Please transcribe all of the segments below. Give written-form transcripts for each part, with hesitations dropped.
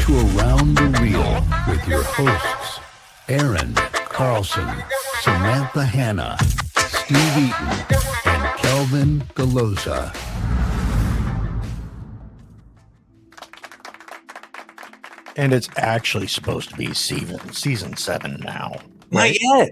to Around the Reel with your hosts, Aaron Carlson, Samantha Hanna, Steve Eaton, and Kelvin Galoza. And it's actually supposed to be season 7 now. Not yet.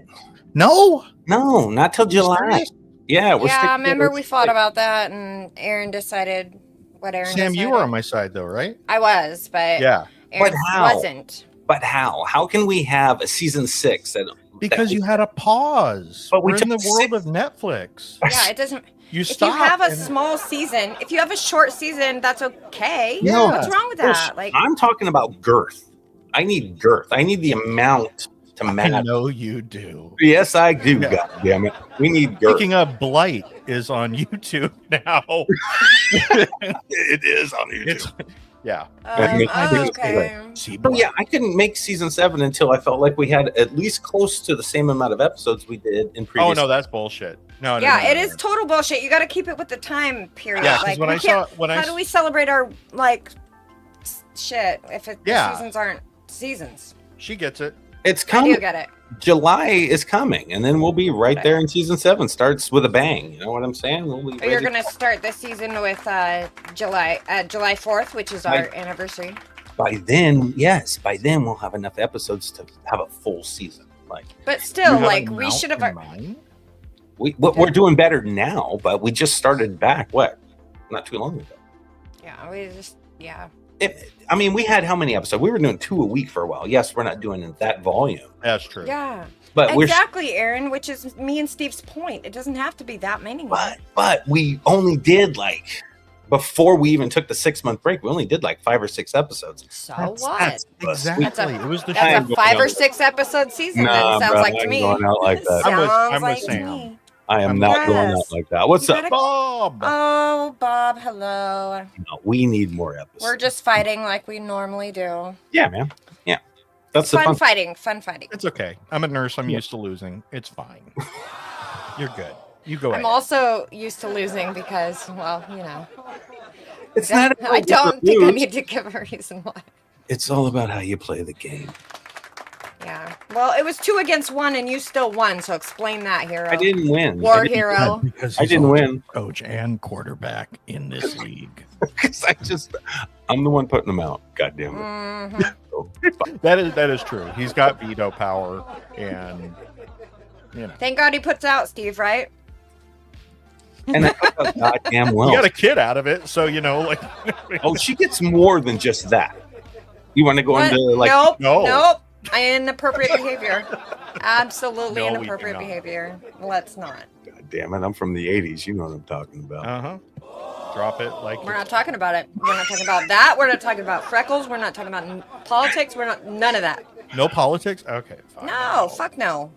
No, not till July. Yeah, I remember we fought about that, and Aaron decided what Aaron Sam, decided. you were on my side though, right? I was, but Yeah. Aaron But how? wasn't. But how? How can we have a season 6 Because you had a pause. But we We're in the took world 6 of Netflix. Yeah, it doesn't. You If stop. you have a and- small season, if you have a short season, that's okay. No, What's wrong with that? Like, I'm talking about girth. I need girth. I need the amount to I match. know you do. Yes, I do. Yeah. God damn it. We need girth. Speaking of, Blight is on YouTube now. It is on YouTube. It's yeah. okay. See, But yeah, I couldn't make season 7 until I felt like we had at least close to the same amount of episodes we did in previous. Oh no, that's bullshit. No, Yeah, it no. is total bullshit. You got to keep it with the time period. Yeah, 'cause like, when we I can't- saw- when I how s- do we celebrate our shit if the Yeah. seasons aren't seasons? She gets it. It's I coming. do get it. July is coming, and then we'll be right Okay. there in season 7. Starts with a bang. You know what I'm saying? We'll be Oh, you're ready. gonna start this season with July 4th, which is our anniversary. By then, yes, by then we'll have enough episodes to have a full season. Like But You still, have like an we amount should have. in mind? we're doing better now, but we just started back not too long ago. Yeah. I mean, we had how many episodes? We were doing 2 a week for a while. Yes, we're not doing it in that volume, That's true. Yeah. but Exactly, Aaron. Which is me and Steve's point. It doesn't have to be that many. but we only did before we even took the 6-month break, we only did 5 or 6 episodes. So That's- what? Exactly. That's a- it was the That's show. a 5 or 6 episode season. Nah, then sounds bro, like I to ain't me. going out like that. I'm with Sounds like Sam. to me. I am not going out Yes. like that. What's You up? gotta- Bob. Oh, Bob, hello. No, we need more episodes. We're just fighting like we normally do. Yeah, man. Yeah, that's the Fun fun. fighting. Fun fighting. It's okay. I'm a nurse. I'm Yeah. used to losing. It's fine. You're good. You go I'm ahead. also used to losing because, well, It's not. I about don't the think I lose. need to give a reason why. It's all about how you play the game. Yeah. Well, it was 2 against 1 and you still won, so explain that, hero. I didn't win. War I didn't hero. Because I he's didn't also win. coach and quarterback in this league. because I'm the one putting them out. God damn it. Mhm. So, That is true. He's got veto power, and Thank God he puts out Steve, right? and I thought goddamn well. you got a kid out of it. So Oh, she gets more than just that. You want to go What? into nope. No. Nope. Inappropriate behavior. Absolutely No, we do inappropriate not. behavior. Let's not. God damn it! I'm from the '80s. You know what I'm talking about. drop it like We're not talking about it. We're not talking about that. We're not talking about freckles. We're not talking about politics. We're not none of that. no politics. Okay, fine. No, fuck no.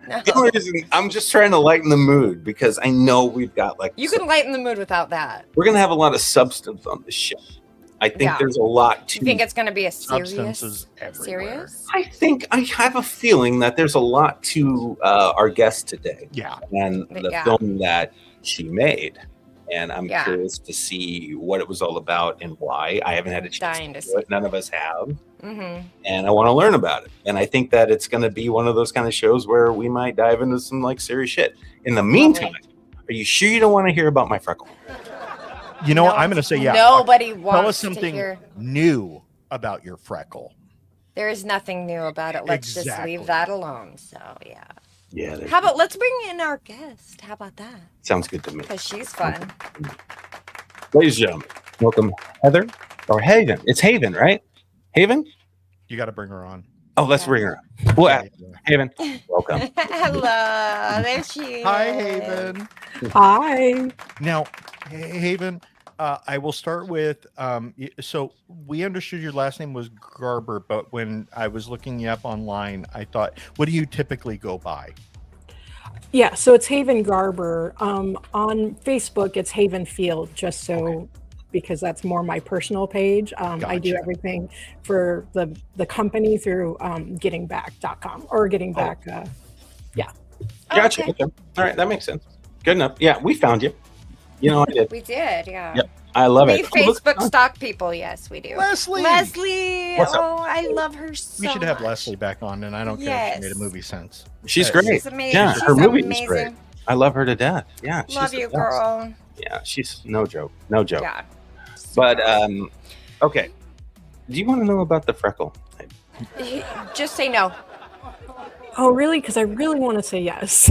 No. The only reason- I'm just trying to lighten the mood because I know we've got You can lighten the mood without that. we're gonna have a lot of substance on this show. I think Yeah. there's a lot to. You think it's going to be a serious? Substances everywhere. Serious? I have a feeling that there's a lot to our guest today Yeah, and the Yeah. film that she made, and I'm Yeah. curious to see what it was all about and why. I haven't had a chance Dying to to see. do it. None of us have, Mm-hmm. and I want to learn about it. And I think that it's going to be one of those kind of shows where we might dive into some serious shit. In the meantime, are you sure you don't want to hear about my freckle? you know what? I'm going to say Nobody Tell us wants to something hear. new about your freckle. There is nothing new about it. Let's just Exactly. leave that alone. So yeah. Yeah, How about let's bring in our guest? How about that? sounds good to me. Because she's fun. Ladies and gentlemen, welcome Heather or Haven. It's Haven, right? Haven? You got to bring her on. Oh, let's bring her up. Well, Haven, welcome. Hello, there she is. Hi, Haven. Hi. Now, Haven, I will start with. So we understood your last name was Garber, but when I was looking you up online, I thought, what do you typically go by? Yeah, so it's Haven Garber. On Facebook, it's Haven Field, just so because that's more my personal page. I do Gotcha. everything for the company through gettingback.com or getting back. Gotcha. Okay. Okay. All right, that makes sense. Good enough. Yeah, we found you. You know, I did. We did, yeah. Yep. I love We it. Facebook stalk people. Yes, we do. Leslie! What's up? Oh, I love her so We should have much. Leslie back on, and I don't care if she made a Yes. movie since. She's Uh, great. She's amazing. Yeah, She's her movie was amazing. great. I love her to death. Yeah, Love she's the you, best. girl. Yeah, she's no joke. No joke. Yeah. But okay. Do you want to know about the freckle? Just say no. Oh, really? Because I really want to say yes.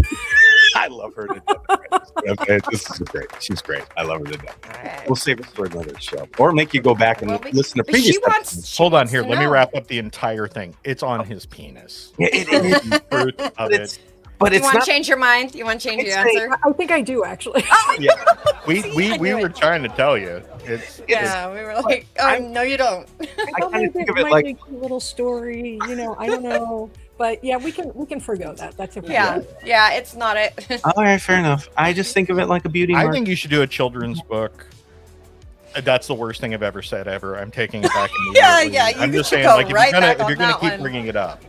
I love her to death. Okay, this is great. She's great. I love her to death. All right. We'll save it for another show, or make you go back and Well, listen to but previous. she wants. episodes. She Hold on wants here. to Let me know. wrap up the entire thing. It's on his penis. Yeah, it is. Truth of But it. it's, but You it's want not. to change your mind? You want to change your It's a- answer? I think I do, actually. Yeah. We I we knew were it. trying to tell you. It's Yeah, we were like, oh, I'm- no, you don't. I thought kinda maybe think it of it might like- be a cute little story. I don't know. But yeah, we can forgo that. That's okay. Yeah, it's not it. All right, fair enough. I just think of it like a beauty I mark. think you should do a children's book. That's the worst thing I've ever said ever. I'm taking it back immediately. Yeah, you I'm just should saying, go like, right back if on you're gonna that keep one. bringing it up,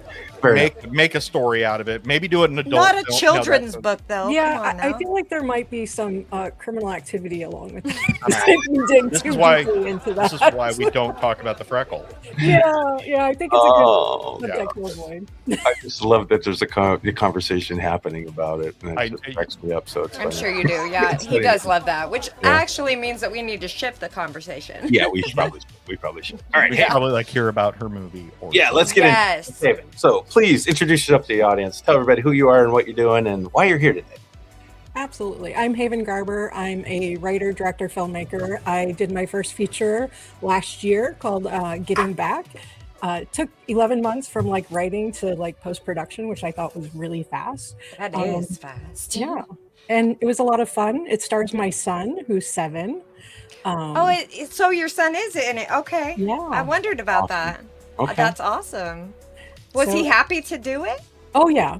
Fair enough. make a story out of it. Maybe do it in adult. Not a film. No, children's that's- book, though. Yeah, Come on I now. feel like there might be some criminal activity along with that. Alright. If we dig This too is why- deeply into that. This is why we don't talk about the freckle. Yeah, I think it's Oh, a good subject to avoid. I just love that there's a conversation happening about it, and it just cracks me up. So it's I'm funny. sure you do. Yeah, It's he funny. does love that, which Yeah. actually means that we need to shift the conversation. Yeah, we probably should. All right, We hey, should probably like hear about her movie. Or yeah, let's get Yes. into it. So please introduce yourself to the audience. Tell everybody who you are and what you're doing and why you're here today. Absolutely. I'm Haven Garber. I'm a writer, director, filmmaker. I did my first feature last year called Getting Back. It took 11 months from like writing to like post-production, which I thought was really fast. That Um, is fast. Yeah. And it was a lot of fun. It stars my son, who's 7. Oh, so your son is in it. Okay. yeah. I wondered about that. Okay. That's awesome. Was So- he happy to do it? Oh, yeah.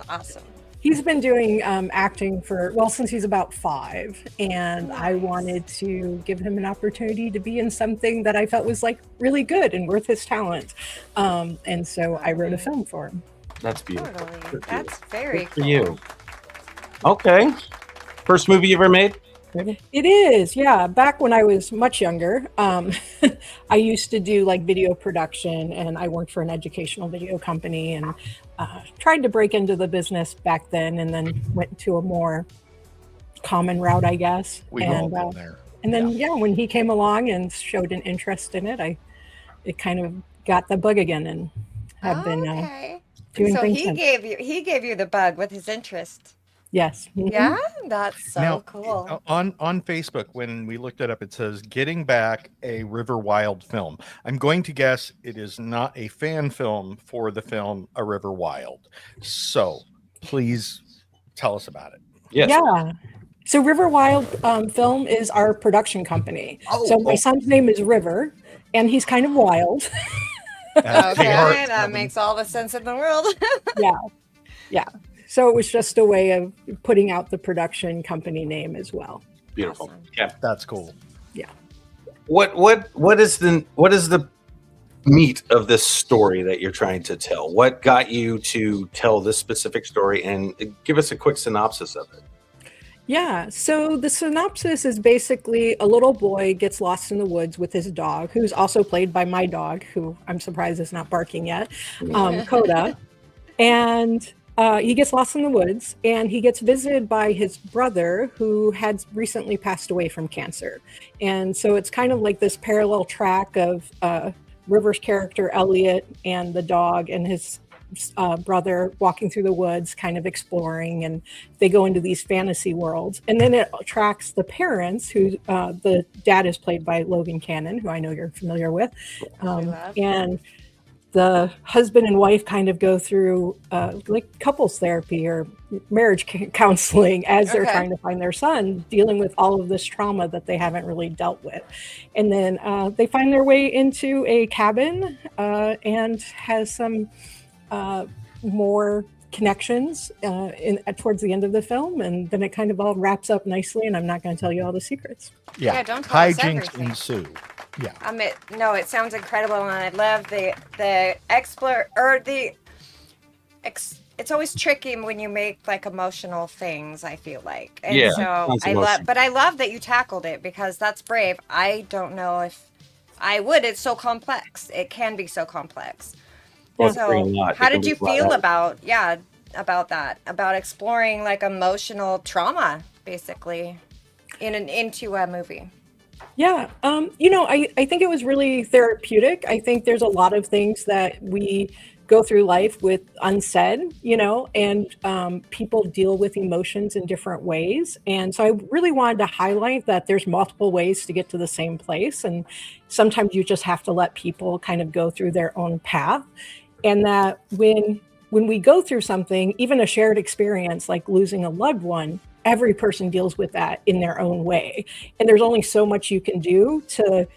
Awesome. He's been doing acting since he's about 5, and I wanted to give him an opportunity to be in something that I felt was like really good and worth his talent. And so I wrote a film for him. That's beautiful. Totally. Good for That's very Good for cool. you. Okay. First movie you ever made? It is, yeah. Back when I was much younger, I used to do like video production, and I worked for an educational video company, and tried to break into the business back then, and then went to a more common route, I guess. We've all and been there. and then when he came along and showed an interest in it, it kind of got the bug again, and have been Okay. doing So things he since. gave you the bug with his interest. Yes. Mhm. Yeah, that's so Now, cool. On Facebook, when we looked it up, it says "Getting Back," a River Wild film. I'm going to guess it is not a fan film for the film A River Wild. So please tell us about it. Yes. Yeah. So River Wild Film is our production company. So my son's name is River, and he's kind of wild. Okay, Hey, that makes all the sense in the world. Yeah. So it was just a way of putting out the production company name as well. Beautiful. Awesome. Yeah. That's cool. What is the meat of this story that you're trying to tell? What got you to tell this specific story, and give us a quick synopsis of it? Yeah, so the synopsis is basically a little boy gets lost in the woods with his dog, who's also played by my dog, who I'm surprised is not barking yet, Coda. And he gets lost in the woods, and he gets visited by his brother, who had recently passed away from cancer. And so it's kind of like this parallel track of River's character, Elliot, and the dog and his brother walking through the woods, kind of exploring, and they go into these fantasy worlds. And then it tracks the parents, who the dad is played by Logan Cannon, who I know you're familiar with, love. and the husband and wife kind of go through like couples therapy or marriage counseling as they're Okay. trying to find their son, dealing with all of this trauma that they haven't really dealt with. And then they find their way into a cabin and has some more connections towards the end of the film, and then it kind of all wraps up nicely, and I'm not going to tell you all the secrets. Yeah, don't tell us hijinks everything. ensue. Yeah. No, it sounds incredible, and I love the it's always tricky when you make like emotional things, I feel like. And Yeah, so sounds I emotional. love, but I love that you tackled it because that's brave. I don't know if I would. It's so complex. It can be so complex. Well, So bring a lot. how It can did you bring a lot feel out. about that, about exploring like emotional trauma basically into a movie? Yeah, I think it was really therapeutic. I think there's a lot of things that we go through life with unsaid, and people deal with emotions in different ways. And so I really wanted to highlight that there's multiple ways to get to the same place. And sometimes you just have to let people kind of go through their own path. And that when we go through something, even a shared experience like losing a loved one, every person deals with that in their own way, and there's only so much you can do to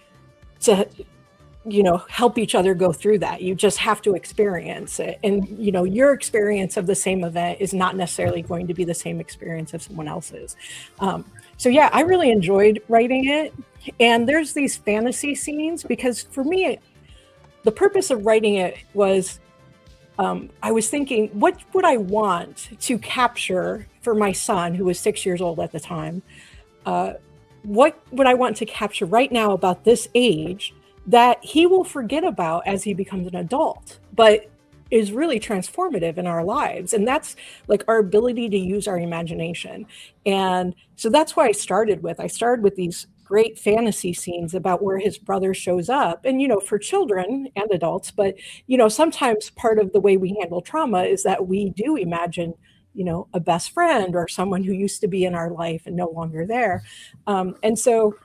help each other go through that. You just have to experience it, and your experience of the same event is not necessarily going to be the same experience of someone else's. So yeah, I really enjoyed writing it. And there's these fantasy scenes because for me, the purpose of writing it was I was thinking, what would I want to capture for my son, who was 6 years old at the time? What would I want to capture right now about this age that he will forget about as he becomes an adult, but is really transformative in our lives? And that's like our ability to use our imagination. And so that's why I started with these great fantasy scenes about where his brother shows up, and for children and adults. But sometimes part of the way we handle trauma is that we do imagine a best friend or someone who used to be in our life and no longer there. And so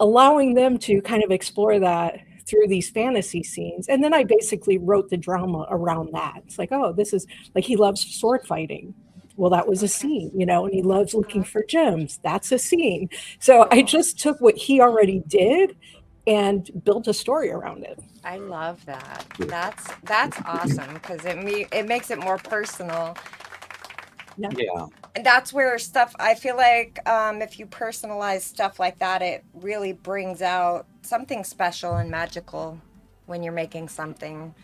allowing them to kind of explore that through these fantasy scenes. And then I basically wrote the drama around that. It's like, oh, this is like, he loves sword fighting. Well, that was a scene, and he loves looking for gems. That's a scene. So I just took what he already did and built a story around it. I love that. That's awesome because it makes it more personal. Yeah. And that's where stuff, I feel like if you personalize stuff like that, it really brings out something special and magical when you're making something.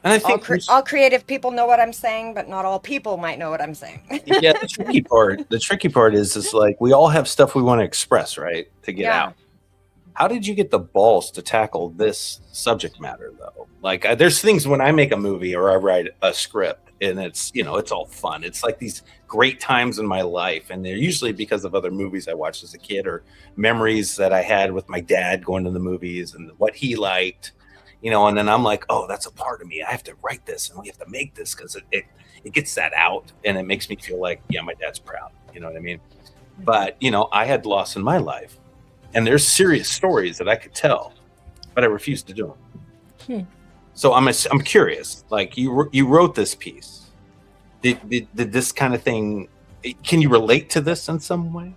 And I think All creative people know what I'm saying, but not all people might know what I'm saying. yeah, the tricky part is like we all have stuff we want to express, right? To get out. How did you get the balls to tackle this subject matter though? Like there's things when I make a movie or I write a script and it's, it's all fun. It's like these great times in my life. And they're usually because of other movies I watched as a kid or memories that I had with my dad going to the movies and what he liked, and then I'm like, oh, that's a part of me. I have to write this and we have to make this because it gets that out and it makes me feel like, yeah, my dad's proud. You know what I mean? But, I had loss in my life. And there's serious stories that I could tell, but I refused to do them. So I'm curious. Like you wrote this piece. Did this kind of thing? Can you relate to this in some way?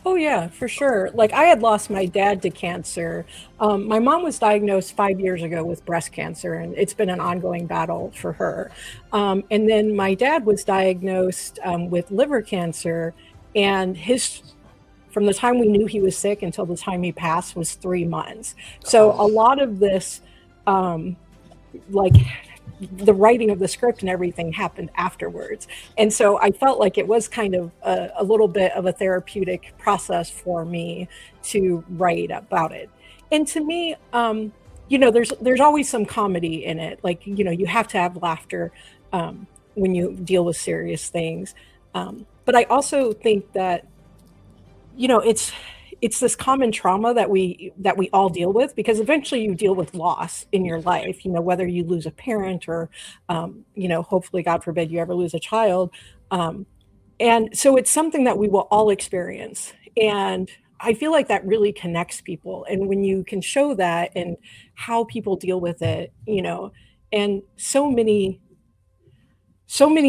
Oh yeah, for sure. Like I had lost my dad to cancer. My mom was diagnosed 5 years ago with breast cancer, and it's been an ongoing battle for her. And then my dad was diagnosed with liver cancer, and from the time we knew he was sick until the time he passed was 3 months. So a lot of this, like the writing of the script and everything happened afterwards. And so I felt like it was kind of a little bit of a therapeutic process for me to write about it. And to me, there's always some comedy in it. Like, you have to have laughter when you deal with serious things. But I also think that it's this common trauma that we all deal with, because eventually you deal with loss in your life, whether you lose a parent or hopefully, God forbid, you ever lose a child. And so it's something that we will all experience. And I feel like that really connects people. And when you can show that and how people deal with it, and so many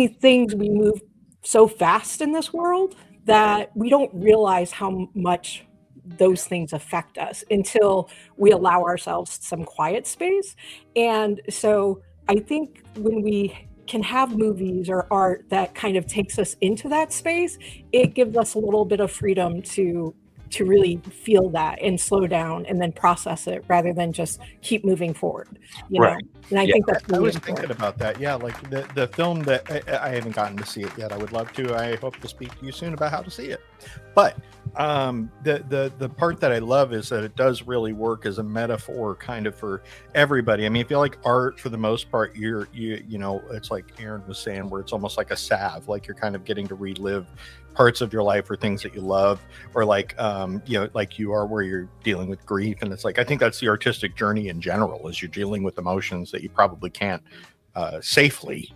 things, we move so fast in this world that we don't realize how much those things affect us until we allow ourselves some quiet space. And so I think when we can have movies or art that kind of takes us into that space, it gives us a little bit of freedom to to really feel that and slow down and then process it rather than just keep moving forward, you know? And I think that's I really was important. thinking about that. Yeah, like the film that I haven't gotten to see it yet. I would love to. I hope to speak to you soon about how to see it. But the part that I love is that it does really work as a metaphor kind of for everybody. I mean, I feel like art for the most part, you know, it's like Aaron was saying, where it's almost like a salve, like you're kind of getting to relive parts of your life or things that you love, or like you know, like you are, where you're dealing with grief. And it's like, I think that's the artistic journey in general, is you're dealing with emotions that you probably can't safely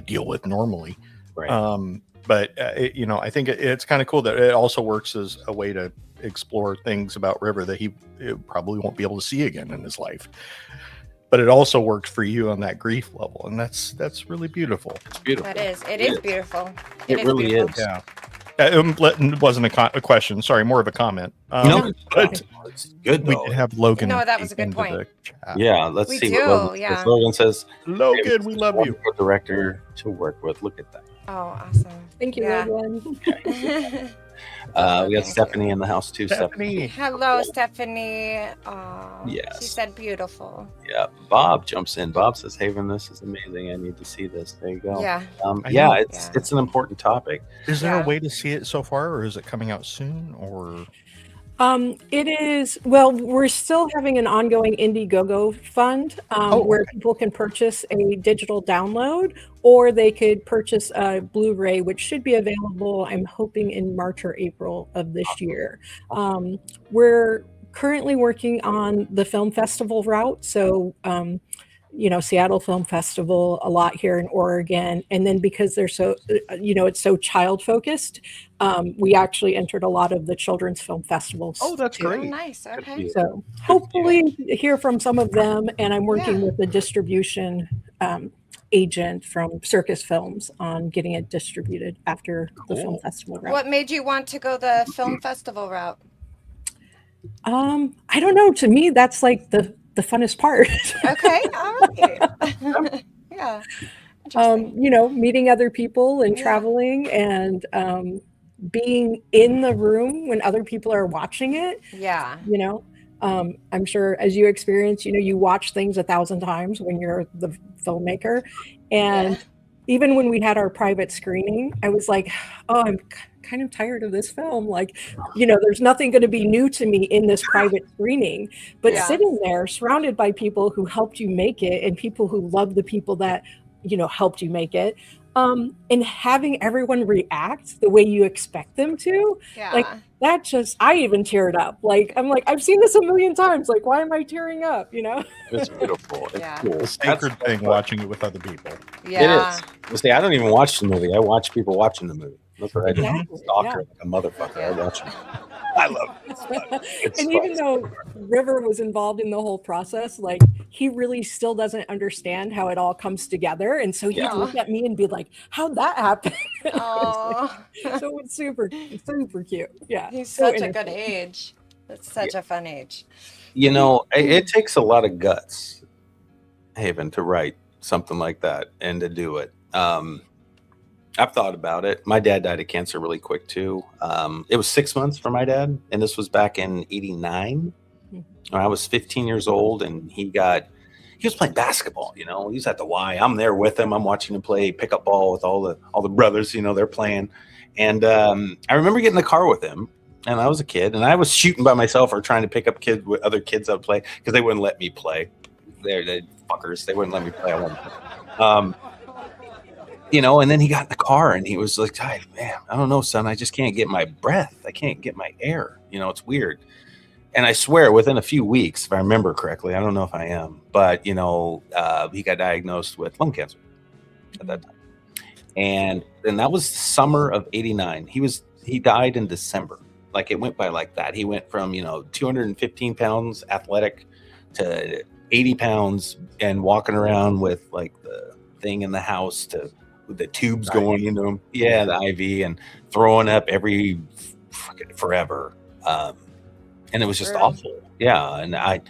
deal with normally. Right. But you know, I think it's kind of cool that it also works as a way to explore things about River that he probably won't be able to see again in his life. But it also worked for you on that grief level, and that's really beautiful. It's beautiful. That is. It is beautiful. It really beautiful. is. Yeah. It wasn't a question. Sorry, more of a comment. No, But it's good we though. did have Logan. No, that was a good into the point. chat. Yeah, let's We see do, what Logan, yeah. says. Logan says, Logan, we love you. wonderful director to work with. Look at that. Oh, awesome. Thank you, Yeah. Logan. We got Stephanie in the house too. Stephanie. Hello, Stephanie. Oh, Yes. she said beautiful. Yeah. Bob jumps in. Bob says, Haven, this is amazing. I need to see this. There you go. Yeah. I Yeah, know. it's an important topic. Is there Yeah. a way to see it so far, or is it coming out soon? Or It is, well, we're still having an ongoing Indiegogo fund where people can purchase a digital download, or they could purchase a Blu-ray, which should be available, I'm hoping, in March or April of this year. We're currently working on the film festival route. So, you know, Seattle Film Festival, a lot here in Oregon. And then because they're so, you know, it's so child focused, we actually entered a lot of the children's film festivals. oh, that's too. Oh, great. nice. Okay. So hopefully hear from some of them. And I'm working Yeah. with the distribution agent from Circus Films on getting it distributed after the film Cool. festival route. What made you want to go the film festival route? I don't know. To me, that's like the funnest part. Okay. All right. Yeah. Interesting. You know, meeting other people and Yeah. traveling and being in the room when other people are watching it, Yeah. you know. I'm sure as you experience, you know, you watch things 1,000 times when you're the filmmaker. And Yeah. even when we had our private screening, I was like, oh, I'm kind of tired of this film. Like, you know, there's nothing going to be new to me in this private screening. But Yeah. sitting there surrounded by people who helped you make it and people who love the people that, you know, helped you make it. And having everyone react the way you expect them to, Yeah. like, that just, I even teared up. Like, I'm like, I've seen this a million times. Like, why am I tearing up? You know? It's beautiful. It's Yeah. cool. The sacred thing, watching it with other people. Yeah. It is. Well, see, I don't even watch the movie. I watch people watching the movie. That's what I do. Exactly, Stalker like a motherfucker. I watch it. I love it. It's fun. It's And fun. even though River was involved in the whole process, like, he really still doesn't understand how it all comes together. And so he'd Yeah. look at me and be like, how'd that happen? Oh, So it's super, super cute. Yeah. he's so such a good innocent. age. That's such a fun age. You know, it takes a lot of guts, Haven, to write something like that and to do it. I've thought about it. My dad died of cancer really quick too. It was 6 months for my dad, and this was back in '89. When I was 15 years old, and he was playing basketball. You know, he was at the Y. I'm there with him. I'm watching him play pickup ball with all the brothers. You know, they're playing, and I remember getting in the car with him. And I was a kid, and I was shooting by myself or trying to pick up kids with other kids that would play because they wouldn't let me play. They're fuckers. They wouldn't let me play. I wanted to. You know, and then he got in the car and he was like, "Hey, man, I don't know, son. I just can't get my breath. I can't get my air. You know, it's weird." And I swear, within a few weeks, if I remember correctly, I don't know if I am, but you know, he got diagnosed with lung cancer at that time, and that was the summer of '89. He died in December. Like, it went by like that. He went from, you know, 215 pounds athletic to 80 pounds and walking around with like the thing in the house to with the tubes going into him. Yeah, the IV, and throwing up every forever. And it was just awful. Yeah. And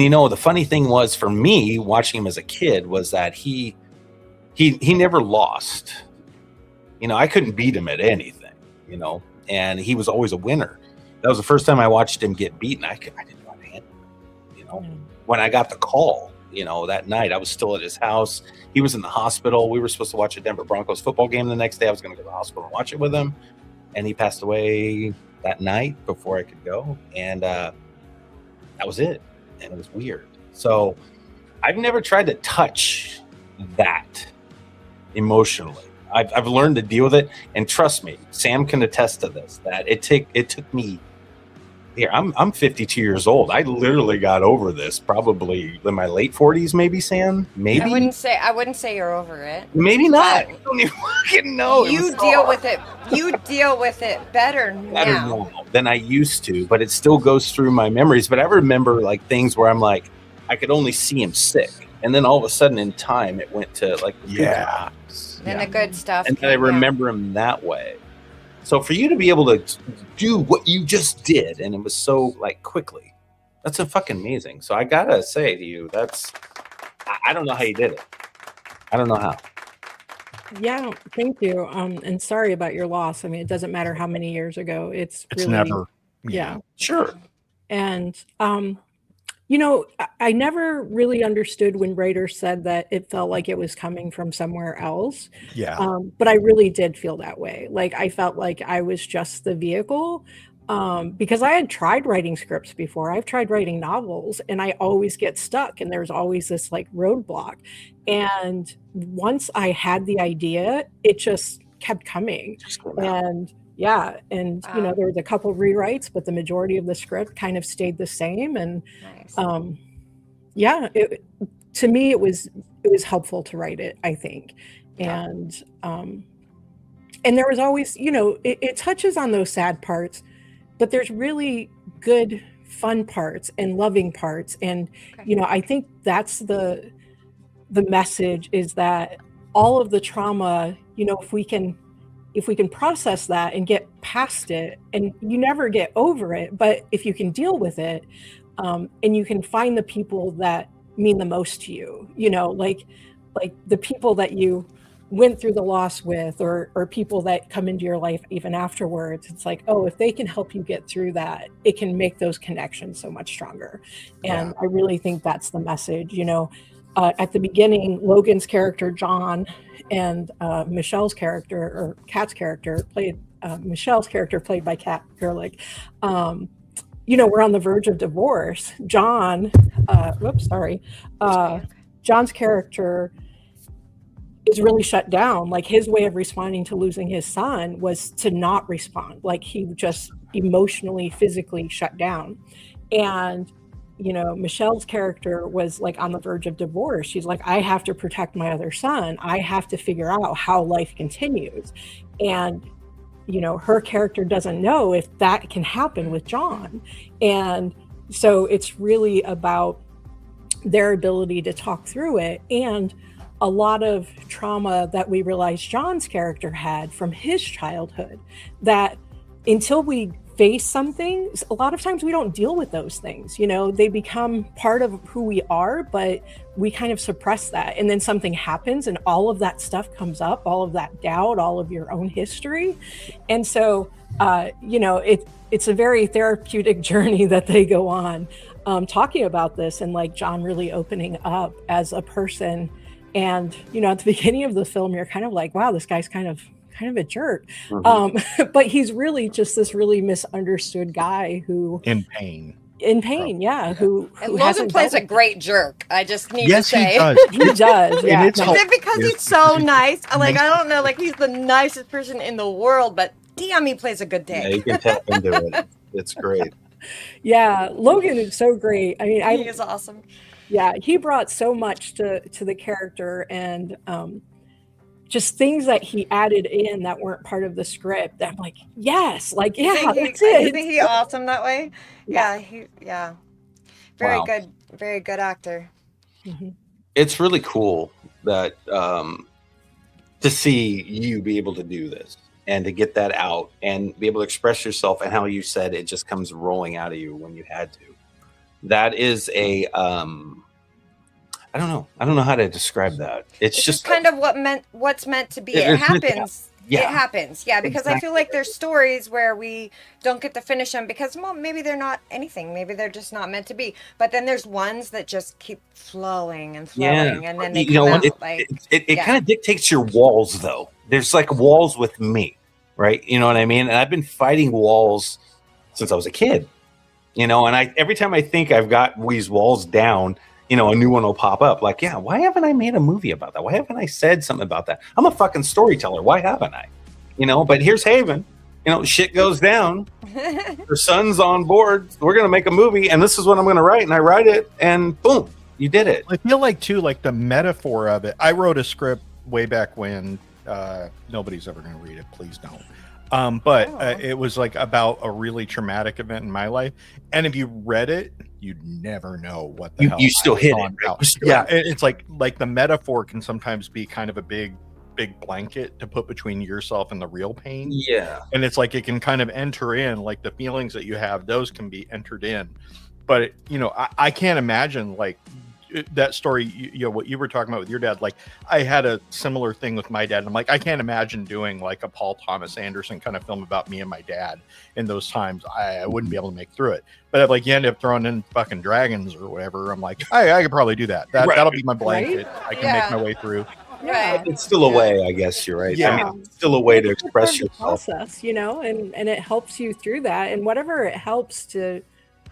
you know, the funny thing was for me watching him as a kid was that he never lost. You know, I couldn't beat him at anything, you know, and he was always a winner. That was the first time I watched him get beaten. I didn't know how to handle it. You know, when I got the call, you know, that night I was still at his house. He was in the hospital. We were supposed to watch a Denver Broncos football game the next day. I was going to go to the hospital and watch it with him, and he passed away that night before I could go, and that was it. And it was weird. So I've never tried to touch that emotionally. I've learned to deal with it, and trust me, Sam can attest to this, that it took me here. I'm 52 years old. I literally got over this probably in my late 40s, maybe, Sam. Maybe I wouldn't say you're over it. Maybe not. I don't even fucking know. You deal with it. You deal with it better now than I used to, but it still goes through my memories. But I remember like things where I'm like, I could only see him sick, and then all of a sudden in time it went to like then the good stuff. And then I remember him that way. So for you to be able to do what you just did, and it was so like quickly, that's a fucking amazing. So I gotta say to you, I don't know how you did it. I don't know how. Yeah, thank you. And sorry about your loss. I mean, it doesn't matter how many years ago. It's really, never. Yeah. Sure. And you know, I never really understood when writers said that it felt like it was coming from somewhere else. Yeah. But I really did feel that way. Like I felt like I was just the vehicle, because I had tried writing scripts before. I've tried writing novels, and I always get stuck, and there's always this like roadblock. And once I had the idea, it just kept coming. And yeah, and you know, there was a couple rewrites, but the majority of the script kind of stayed the same. And yeah, to me it was helpful to write it, I think. And there was always, you know, it touches on those sad parts, but there's really good fun parts and loving parts. And you know, I think that's the message, is that all of the trauma, you know, if we can process that and get past it, and you never get over it, but if you can deal with it, and you can find the people that mean the most to you, you know, like the people that you went through the loss with, or people that come into your life even afterwards, it's like, oh, if they can help you get through that, it can make those connections so much stronger. And I really think that's the message, you know. At the beginning, Logan's character, John, and Michelle's character, or Kat's character, Michelle's character played by Kat Gerlich, you know, we're on the verge of divorce. John's character is really shut down. Like, his way of responding to losing his son was to not respond. Like, he just emotionally, physically shut down. And you know, Michelle's character was like on the verge of divorce. She's like, I have to protect my other son. I have to figure out how life continues. And, you know, her character doesn't know if that can happen with John. And so it's really about their ability to talk through it. And a lot of trauma that we realize John's character had from his childhood, that until we face something, a lot of times we don't deal with those things, you know, they become part of who we are, but we kind of suppress that. And then something happens and all of that stuff comes up, all of that doubt, all of your own history. And so, you know, it's a very therapeutic journey that they go on, talking about this, and like John really opening up as a person. And, you know, at the beginning of the film, you're kind of like, wow, this guy's kind of a jerk. But he's really just this really misunderstood guy who in pain, who Logan plays a great jerk. I just need to say, he does. Yeah. Is it because he's so nice? Like, I don't know, like, he's the nicest person in the world, but damn, he plays a good dick. Yeah, you can tap into it. It's great. Yeah, Logan is so great. I mean, he is awesome. Yeah, he brought so much to the character, and just things that he added in that weren't part of the script that I'm like, yes, like, yeah, that's it. Isn't he awesome that way? Yeah. Very good. Very good actor. Mm-hmm. It's really cool that to see you be able to do this and to get that out and be able to express yourself, and how you said it just comes rolling out of you when you had to. That is a I don't know how to describe that. It's just kind of what's meant to be. It happens. It happens, yeah, because I feel like there's stories where we don't get to finish them because, well, maybe they're not anything. Maybe they're just not meant to be. But then there's ones that just keep flowing and flowing, and then they come out. It kind of dictates your walls, though. There's like walls with me, right? You know what I mean? And I've been fighting walls since I was a kid, and every time I think I've got these walls down, a new one will pop up. Like, yeah, why haven't I made a movie about that? Why haven't I said something about that? I'm a fucking storyteller. Why haven't I? But here's Haven. Shit goes down. Her son's on board. We're going to make a movie, and this is what I'm going to write. And I write it, and boom, you did it. I feel like, too, like the metaphor of it. I wrote a script way back when. Nobody's ever going to read it. Please don't. But it was like about a really traumatic event in my life. And if you read it, you'd never know what the hell you still hit it. Yeah, it's like the metaphor can sometimes be kind of a big blanket to put between yourself and the real pain. Yeah. And it's like it can kind of enter in, like the feelings that you have, those can be entered in. But I can't imagine like that story, what you were talking about with your dad. Like, I had a similar thing with my dad, and I'm like, I can't imagine doing like a Paul Thomas Anderson kind of film about me and my dad in those times. I wouldn't be able to make through it. But if like you end up throwing in fucking dragons or whatever, I'm like, I could probably do that. That'll be my blanket. Right? I can make my way through. Right. It's still a way, I guess you're right. Yeah. It's still a way to express yourself. Process, and it helps you through that, and whatever it helps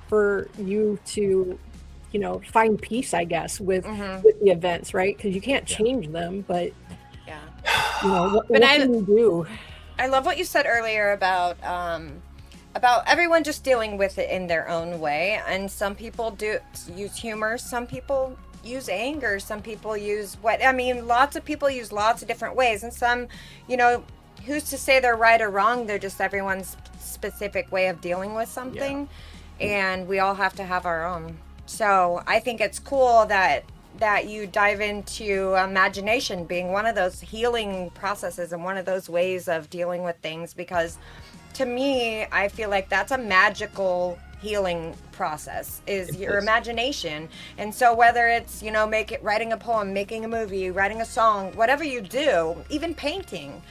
for you to find peace, I guess, with the events, right? Because you can't change them, but what can you do? I love what you said earlier about everyone just dealing with it in their own way, and some people do use humor, some people use anger, some people use lots of people use lots of different ways, and some, who's to say they're right or wrong? They're just everyone's specific way of dealing with something, and we all have to have our own. So I think it's cool that you dive into imagination being one of those healing processes and one of those ways of dealing with things, because to me, I feel like that's a magical healing process is your imagination. And so whether it's, writing a poem, making a movie, writing a song, whatever you do, even painting,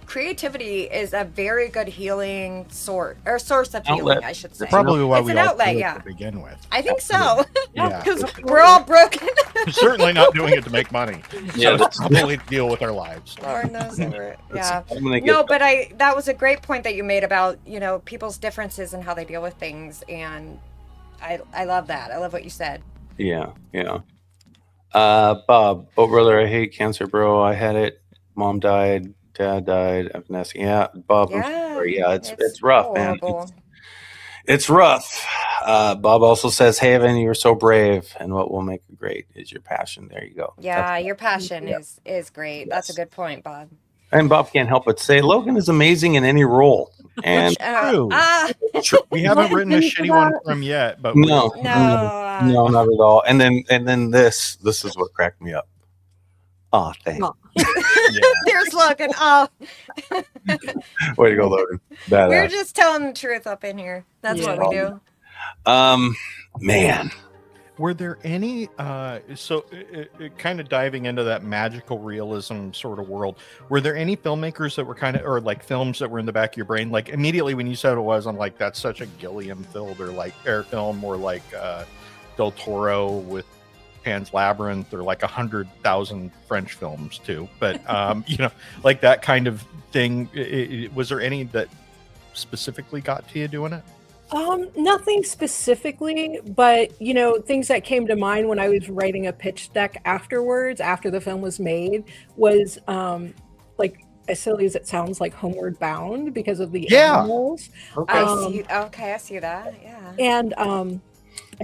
creativity is a very good healing source of healing, I should say. Probably why we all outlet, do it to begin with. I think so. Yeah, because we're all broken. We're certainly not doing it to make money. Yeah, it's probably to deal with our lives. Lord knows it. Yeah. No, but that was a great point that you made about people's differences and how they deal with things, and I love that. I love what you said. Yeah. Bob, brother, I hate cancer, bro. I had it. Mom died. Dad died. I'm asking. Yeah, Bob. I'm sorry. Yeah, it's rough, horrible. Man. It's rough. Bob also says, Haven, you're so brave, and what will make it great is your passion. There you go. Yeah, your passion is great. Yes. That's a good point, Bob. And Bob can't help but say Logan is amazing in any role. And true. We haven't written a shitty one from yet, but no, not at all. And then this is what cracked me up. Oh, thanks. There's Logan. Oh. Way to go, Logan. Badass. We're just telling the truth up in here. That's what we do. Man. Were there any, kind of diving into that magical realism sort of world, were there any filmmakers that were or like films that were in the back of your brain? Like immediately when you said it was, I'm like, that's such a Gilliam film or like Del Toro with Pan's Labyrinth, or like 100,000 French films too. But, like that kind of thing. Was there any that specifically got to you doing it? Nothing specifically, but things that came to mind when I was writing a pitch deck afterwards, after the film was made, was like, as silly as it sounds, like Homeward Bound, because of the animals. Okay. I see that. Yeah.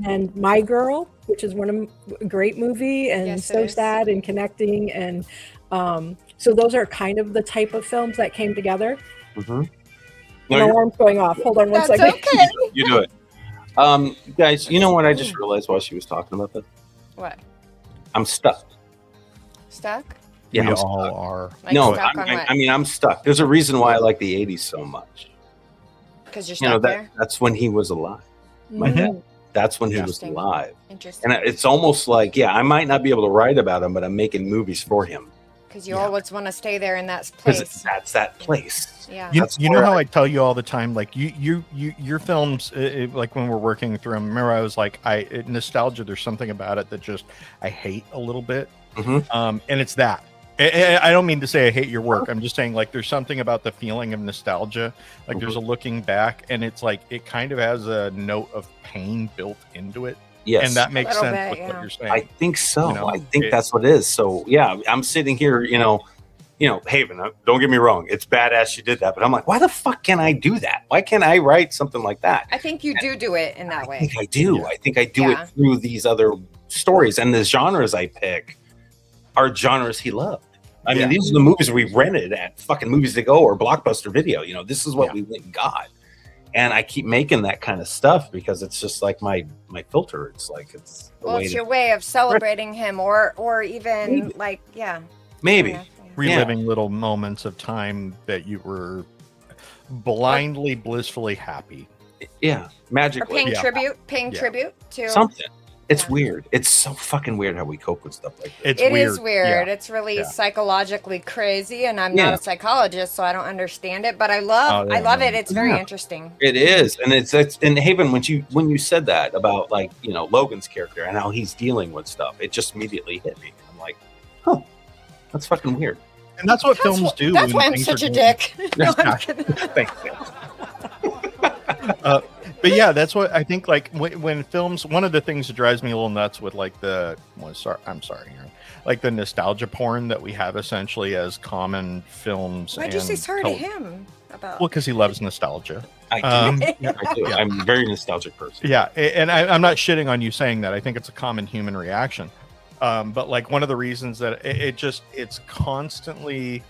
And My Girl, which is a great movie, and so sad and connecting, and so those are kind of the type of films that came together. Mm-hmm. My alarm's going off. Hold on one second. Okay. You do it. Guys, you know what I just realized while she was talking about this? What? I'm stuck. Stuck? Yeah, we all are. Like no, stuck on what? I mean, I'm stuck. There's a reason why I like the 80s so much. Because you're stuck there? That's when he was alive. My dad. That's when he was alive. Interesting. And it's almost like, I might not be able to write about him, but I'm making movies for him. Because you always want to stay there in that Because place. that's that place. Yeah. You know how I tell you all the time, like your films, like when we're working through them. Remember, I was like, nostalgia. There's something about it that just I hate a little bit, and it's that. I don't mean to say I hate your work. I'm just saying like there's something about the feeling of nostalgia. Like there's a looking back, and it's like it kind of has a note of pain built into it. Yes. And that makes Little sense bit, with what you're saying. I think so. You know, I think that's what it is. So yeah, I'm sitting here, Haven, don't get me wrong. It's badass you did that, but I'm like, why the fuck can't I do that? Why can't I write something like that? I think you do it in that I way. think I do. Yeah. I think I do Yeah. it through these other stories, and the genres I pick are genres he loved. I mean, these are the movies we rented at fucking Movies to Go or Blockbuster Video. This is what we went and got. And I keep making that kind of stuff because it's just like my filter. It's like it's your way of celebrating him, or even maybe reliving little moments of time that you were blindly, blissfully happy. Yeah, magically. Or paying tribute to something. It's weird. It's so fucking weird how we cope with stuff like this. It is weird. It's really psychologically crazy, and I'm not a psychologist, so I don't understand it. But I love it. It's very interesting. It is, and it's in Haven when you said that about like Logan's character and how he's dealing with stuff, it just immediately hit me. I'm like, huh, that's fucking weird. And that's what films do. That's why I'm such a dick. No, I'm kidding. Thanks. But yeah, that's what I think. Like when films, one of the things that drives me a little nuts with like I'm sorry, Aaron, like the nostalgia porn that we have essentially as common films. Why'd you say sorry to him about? Well, because he loves nostalgia. I do. I do. I'm a very nostalgic person. Yeah, and I'm not shitting on you saying that. I think it's a common human reaction. But like one of the reasons that it's constantly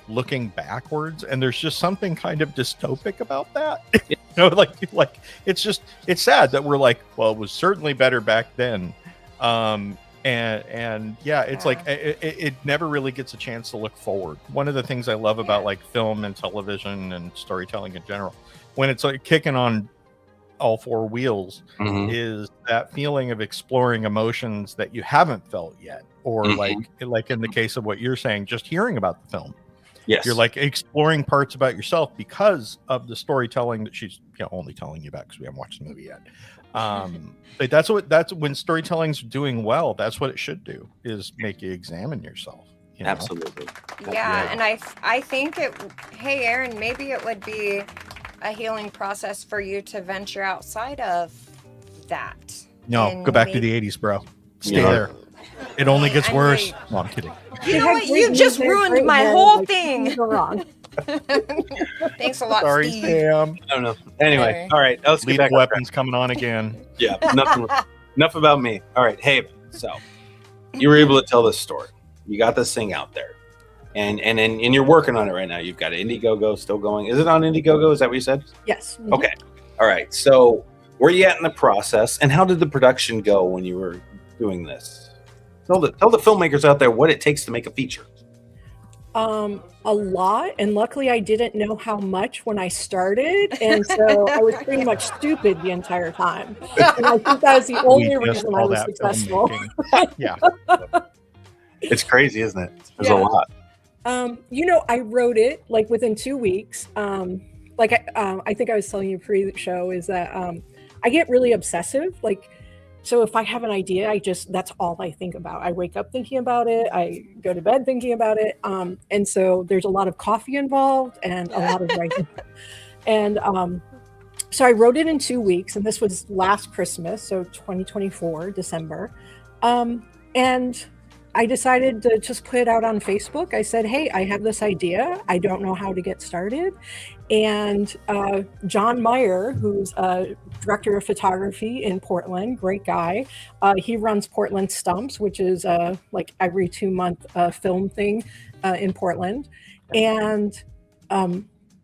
looking backwards, and there's just something kind of dystopic about that. Like it's sad that we're like, well, it was certainly better back then. It's like it never really gets a chance to look forward. One of the things I love about like film and television and storytelling in general, when it's like kicking on all four wheels, is that feeling of exploring emotions that you haven't felt yet, or like in the case of what you're saying, just hearing about the film. Yes. You're like exploring parts about yourself because of the storytelling that she's only telling you about, because we haven't watched the movie yet. But that's when storytelling's doing well, that's what it should do, is make you examine yourself. Absolutely. Yeah, and I think hey Aaron, maybe it would be a healing process for you to venture outside of that. No, go back to the 80s, bro. Stay there. It only gets worse. No, I'm kidding. You know what? You just ruined my whole thing. Wrong. Thanks a lot, Sorry, Steve. Sam. I don't know. Anyway, all right. Let's get back. Lethal Weapons coming on again. Yeah, enough about me. All right, Haven. So you were able to tell this story. You got this thing out there, and you're working on it right now. You've got Indiegogo still going. Is it on Indiegogo? Is that what you said? Yes. Okay. All right. So where are you at in the process, and how did the production go when you were doing this? Tell the filmmakers out there what it takes to make a feature. A lot, and luckily I didn't know how much when I started, and so I was pretty much stupid the entire time. And I think that was the only reason I was successful. Yeah. It's crazy, isn't it? There's a lot. I wrote it like within 2 weeks. I think I was telling you pre-show is that I get really obsessive. Like, so if I have an idea, that's all I think about. I wake up thinking about it. I go to bed thinking about it. And so there's a lot of coffee involved and a lot of writing. And so I wrote it in 2 weeks, and this was last Christmas, so 2024, December. And I decided to just put it out on Facebook. I said, hey, I have this idea. I don't know how to get started. And John Meyer, who's a director of photography in Portland, great guy. He runs Portland Stumps, which is like every 2-month film thing in Portland. And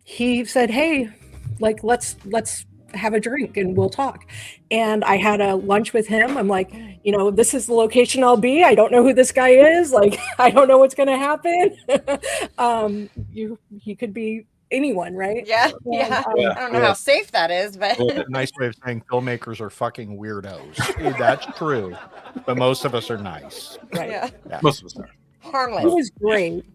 he said, hey, like, let's have a drink and we'll talk. And I had a lunch with him. I'm like, this is the location I'll be. I don't know who this guy is. Like, I don't know what's going to happen. He could be anyone, right? Yeah. I don't know how safe that is, but a nice way of saying filmmakers are fucking weirdos. That's true, but most of us are nice. Right. yeah. Most of us are. Harmless. He was great.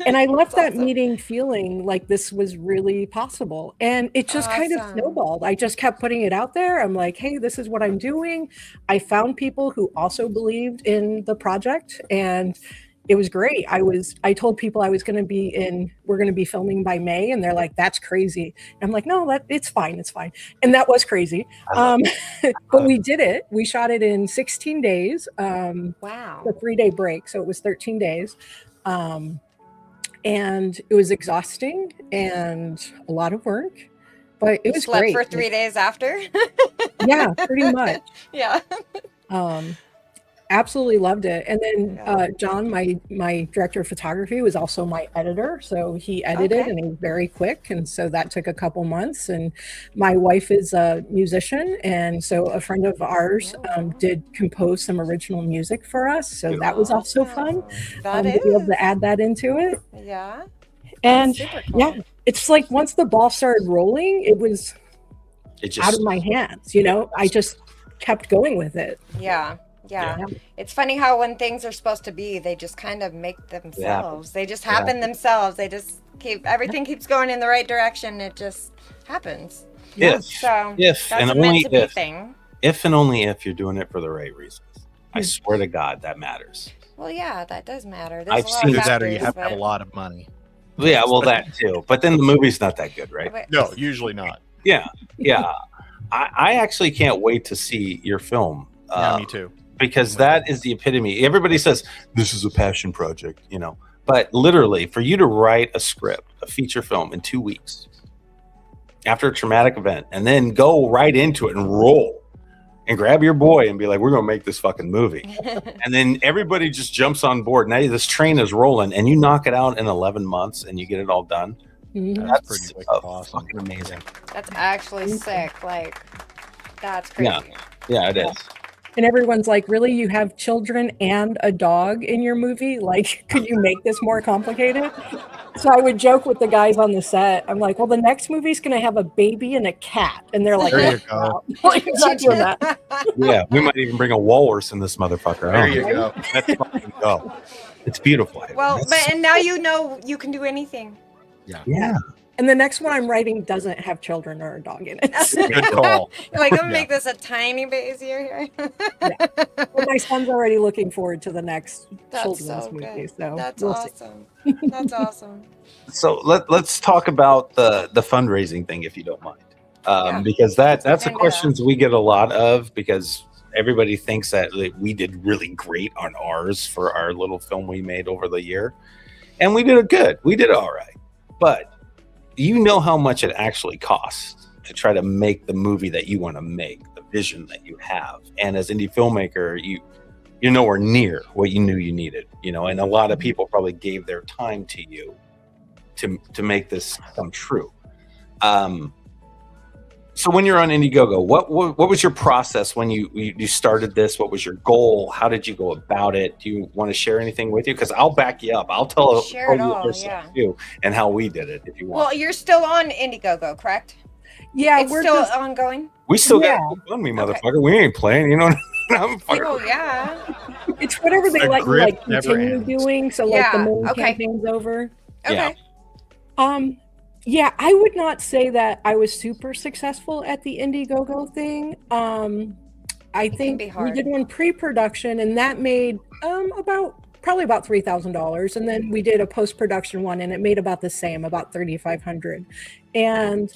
And I left that awesome. meeting feeling like this was really possible. And it just kind of Awesome. snowballed. I just kept putting it out there. I'm like, hey, this is what I'm doing. I found people who also believed in the project, and it was great. I told people we're going to be filming by May, and they're like, that's crazy. And I'm like, no, it's fine. It's fine. And that was crazy. But we did it. We shot it in 16 days. Wow. A 3-day break. So it was 13 days. And it was exhausting and a lot of work, but it was Slept great. for 3 days after. Yeah, pretty much. Yeah. Absolutely loved it. And then John, my director of photography, was also my editor. So he edited and he was very quick. And so that took a couple months. And my wife is a musician. And so a friend of ours did compose some original music for us. So that was also fun That to be able to add that into it. Yeah. And super cool. yeah, it's like once the ball started rolling, it was out of my hands. I just kept going with it. Yeah. It's funny how when things are supposed to be, they just kind of make themselves. They just happen themselves. They just everything keeps going in the right direction. It just happens. That's and a only meant to be thing. If and only if you're doing it for the right reasons. I swear to God, that matters. Well, yeah, that does matter. I've seen that, or you have to have a lot of money. Yeah, well, that too. But then the movie's not that good, right? No, usually not. Yeah. I actually can't wait to see your film. Yeah, me too. Because that is the epitome. Everybody says this is a passion project, but literally for you to write a script, a feature film in 2 weeks after a traumatic event, and then go right into it and roll and grab your boy and be like, we're going to make this fucking movie. And then everybody just jumps on board. Now this train is rolling and you knock it out in 11 months and you get it all done. That's pretty awesome. Fucking amazing. That's actually sick. Like, that's crazy. Yeah, it is. And everyone's like, really, you have children and a dog in your movie? Like, could you make this more complicated? So I would joke with the guys on the set. I'm like, well, the next movie's going to have a baby and a cat. And they're like, there you go. Like, not doing that. Yeah, we might even bring a walrus in this motherfucker. There you go. Let's fucking go. It's beautiful. Well, and now you know you can do anything. Yeah. And the next one I'm writing doesn't have children or a dog in it. Good call. Like, I'm gonna make this a tiny bit easier here. Well, my son's already looking forward to the next That's children's so movie. good. So That's we'll see. awesome. That's awesome. So let's talk about the fundraising thing, if you don't mind, because that's the questions we get a lot of, because everybody thinks that we did really great on ours for our little film we made over the year, and we did it good. We did it all right, but you know how much it actually costs to try to make the movie that you want to make, the vision that you have. And as indie filmmaker, you're nowhere near what you knew you needed, and a lot of people probably gave their time to you to make this come true. So when you're on Indiegogo, what was your process when you started this? What was your goal? How did you go about it? Do you want to share anything with you? Because I'll back you up. I'll tell you other stuff too, and how we did it if you want. Well, you're still on Indiegogo, correct? Yeah, it's still ongoing. We still got GoFundMe, motherfucker. We ain't playing. You know what I mean? Oh yeah. It's whatever they let you continue doing. So the main campaign's over. Okay. Yeah, I would not say that I was super successful at the Indiegogo thing. I think we did one pre-production, and that made probably about $3,000, and then we did a post-production one, and it made about the same, about $3,500. And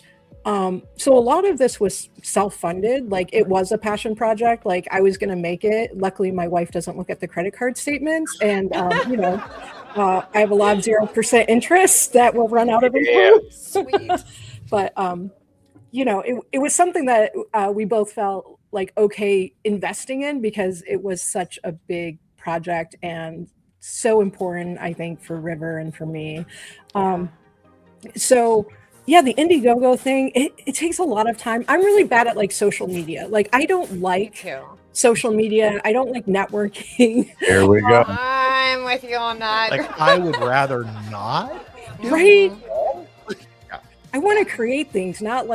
so a lot of this was self-funded. Like, it was a passion project. Like, I was going to make it. Luckily, my wife doesn't look at the credit card statements, and I have a lot of 0% interest that will run out of it. Sweet. But it was something that we both felt like okay investing in, because it was such a big project and so important, I think, for River and for me. So yeah, the Indiegogo thing, it takes a lot of time. I'm really bad at social media. Like, I don't like social media. I don't like networking. There we go. I'm with you on that. Like, I would rather not. Right? I want to create things, not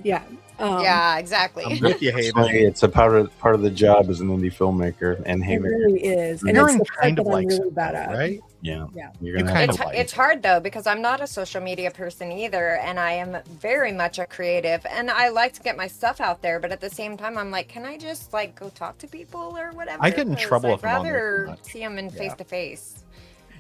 yeah, exactly. I'm with you, Haven. It's a part of the job as an indie filmmaker, and it Haven. really is. And You're it's in the part kind of that I'm like really bad at. right? Yeah. Yeah. You're You gonna kind have of like It's hard though because I'm not a social media person either, and I am very much a creative, and I like to get my stuff out there. But at the same time, I'm like, can I just like go talk to people or whatever? I get in 'Cause trouble I'd if I'm on there too rather much. see them in Yeah. face to face.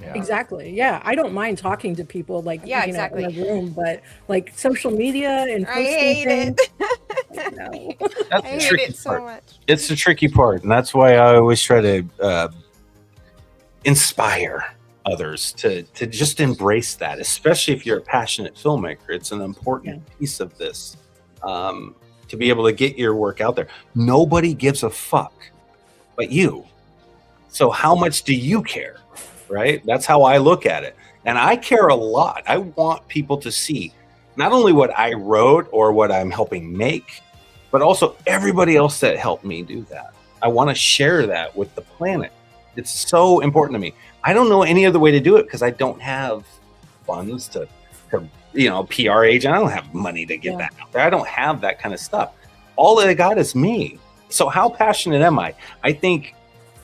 Yeah. Exactly. Yeah. I don't mind talking to people like Yeah, in exactly. a room, but like social media and I posting hate things, it. no. That's I the hate tricky it so part. much. It's the tricky part, and that's why I always try to inspire others to just embrace that, especially if you're a passionate filmmaker. It's an important piece of this, to be able to get your work out there. Nobody gives a fuck but you. So how much do you care? Right? That's how I look at it. And I care a lot. I want people to see not only what I wrote or what I'm helping make, but also everybody else that helped me do that. I want to share that with the planet. It's so important to me. I don't know any other way to do it because I don't have funds to PR agent. I don't have money to get that out there. I don't have that kind of stuff. All that I got is me. So how passionate am I? I think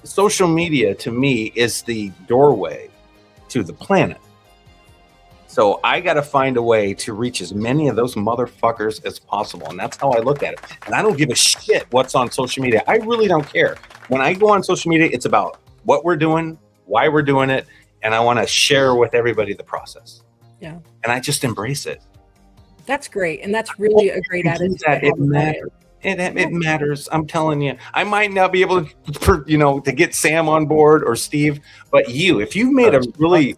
social media to me is the doorway to the planet. So I got to find a way to reach as many of those motherfuckers as possible. And that's how I look at it. And I don't give a shit what's on social media. I really don't care. When I go on social media, it's about what we're doing, why we're doing it. And I want to share with everybody the process. Yeah. And I just embrace it. That's great. And that's really a great attitude. to have It about matters. It matters. I'm telling you, I might not be able to get Sam on board or Steve, but if you've made a really